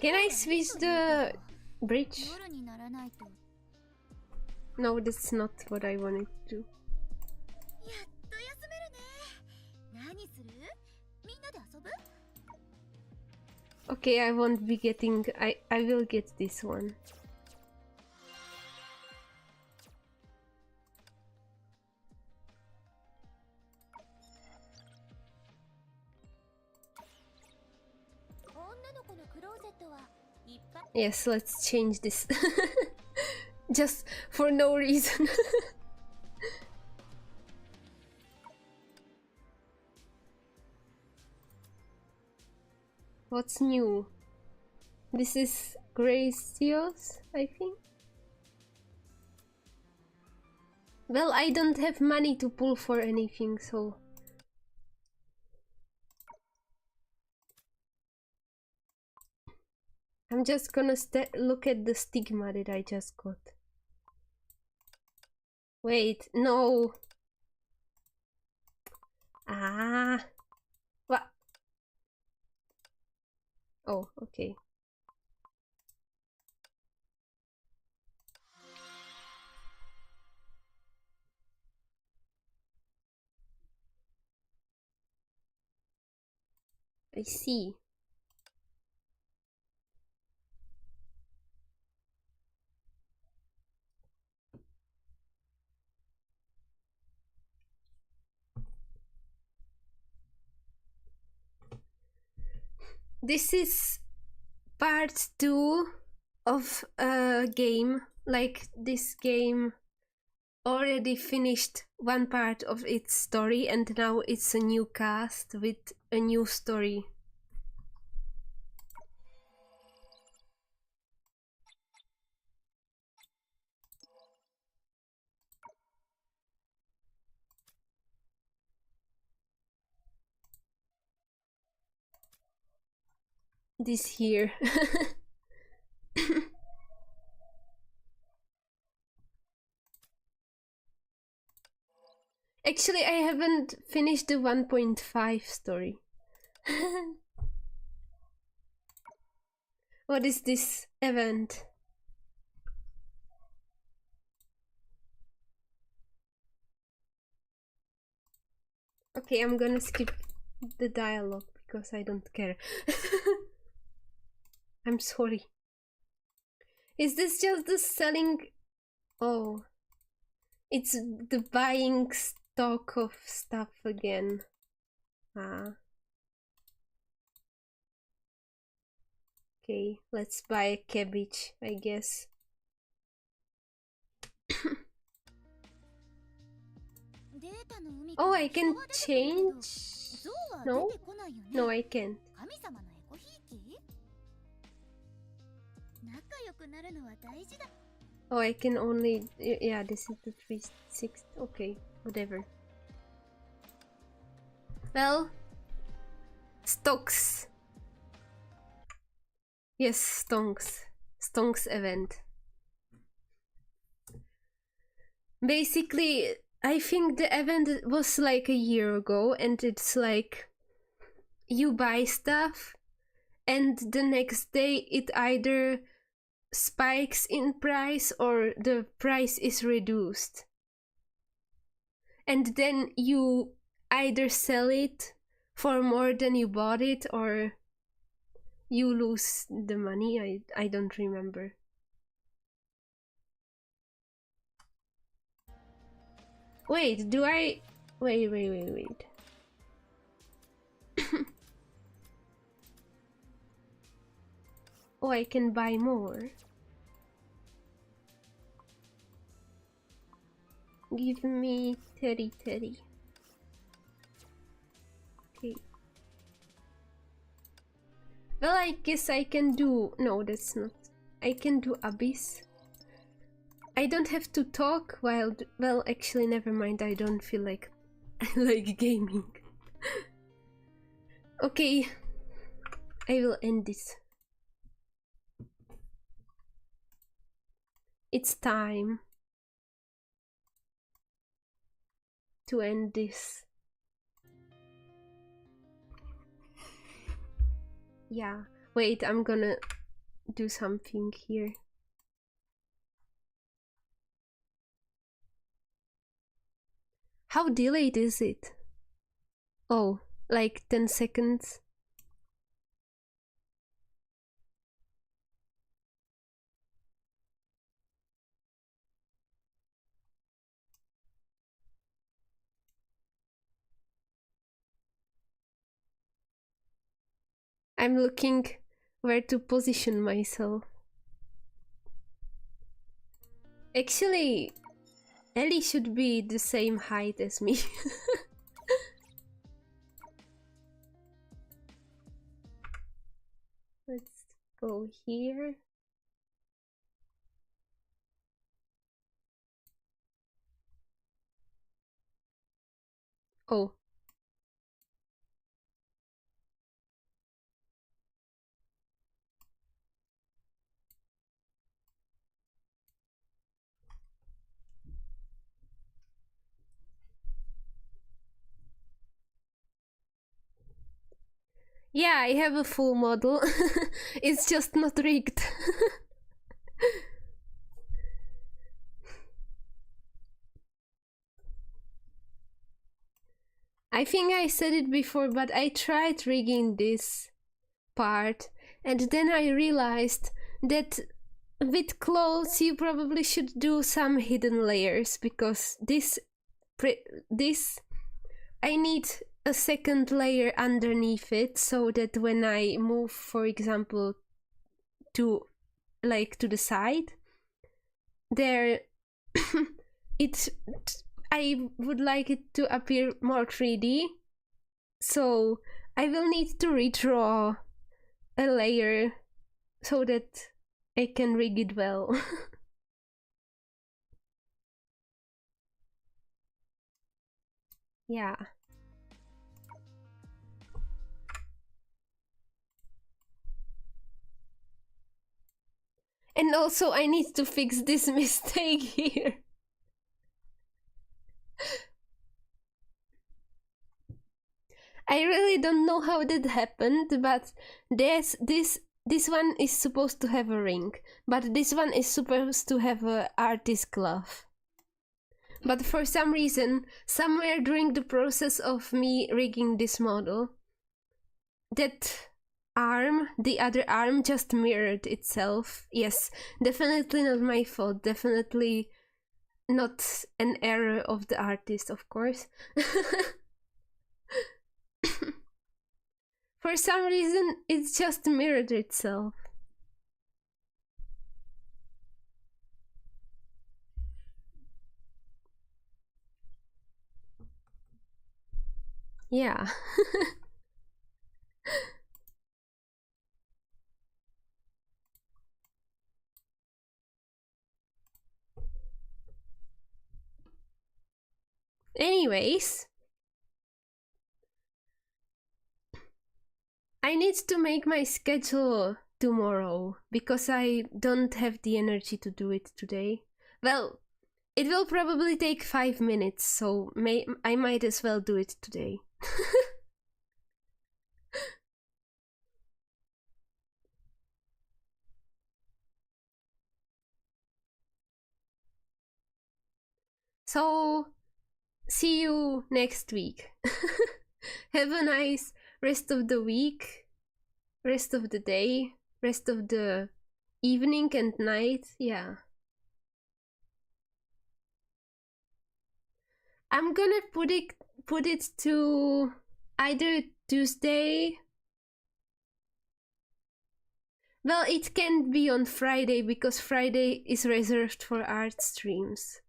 Can I switch the bridge? No, that's not what I wanted to do. Okay, I won't be getting... I will get this one. Yes, let's change this. Just for no reason. What's new? This is Gracious, I think. Well, I don't have money to pull for anything, so... I'm just gonna look at the stigma that I just got. Wait, no! Ah! What? Oh, okay. I see. This is part 2 of a game. Like, this game already finished one part of its story and now it's a new cast with a new story. This here. Actually, I haven't finished the 1.5 story. What is this event? Okay, I'm gonna skip the dialogue because I don't care. I'm sorry. Is this just the selling? Oh, it's the buying stock of stuff again. Ah. Okay, let's buy a cabbage, I guess. Oh, I can change? No? No, I can't. Oh, I can only... Yeah, this is the 3/6. Okay, whatever. Well, stocks. Yes, stonks. Stonks event. Basically, I think the event was like a year ago, and it's like you buy stuff and the next day it either spikes in price or the price is reduced. And then you either sell it for more than you bought it or you lose the money. I don't remember. Wait, do I... Wait. Oh, I can buy more. Give me Teddy. Okay. Well, I guess I can do... No, that's not... I can do Abyss. I don't have to talk while... Well, actually, never mind. I don't feel like... I like gaming. Okay. I will end this. It's time to end this. Yeah. Wait, I'm gonna do something here. How delayed is it? Oh, like 10 seconds. I'm looking where to position myself. Actually, Ellie should be the same height as me. Let's go here. Oh. Yeah, I have a full model. It's just not rigged. I think I said it before, but I tried rigging this part and then I realized that with clothes you probably should do some hidden layers because this I need a second layer underneath it so that when I move, for example, to the side, there I would like it to appear more 3D, so I will need to redraw a layer so that I can rig it well. Yeah. And also I need to fix this mistake here. I really don't know how that happened, but this one is supposed to have a ring, but this one is supposed to have an artist glove. But for some reason, somewhere during the process of me rigging this model, that arm, the other arm, just mirrored itself. Yes, definitely not my fault, definitely not an error of the artist, of course. For some reason, it's just mirrored itself. Yeah. Anyways, I need to make my schedule tomorrow because I don't have the energy to do it today. Well, it will probably take 5 minutes, so I might as well do it today. So, see you next week. Have a nice rest of the week, rest of the day, rest of the evening and night. Yeah. I'm gonna put it to either Tuesday. Well, it can't be on Friday because Friday is reserved for art streams.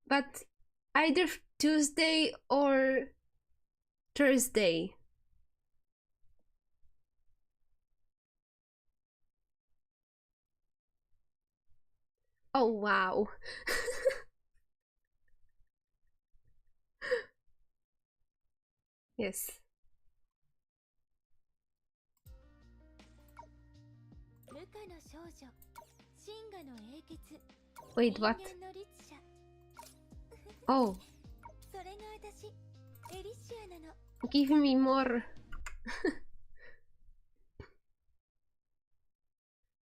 But either Tuesday or Thursday. Oh wow. Yes. Wait, what? Oh. Give me more.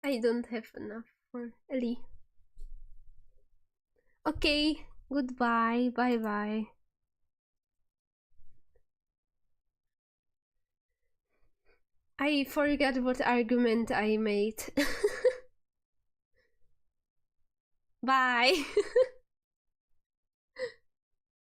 I don't have enough for Ellie. Okay, goodbye, bye bye. I forgot what argument I made. Bye.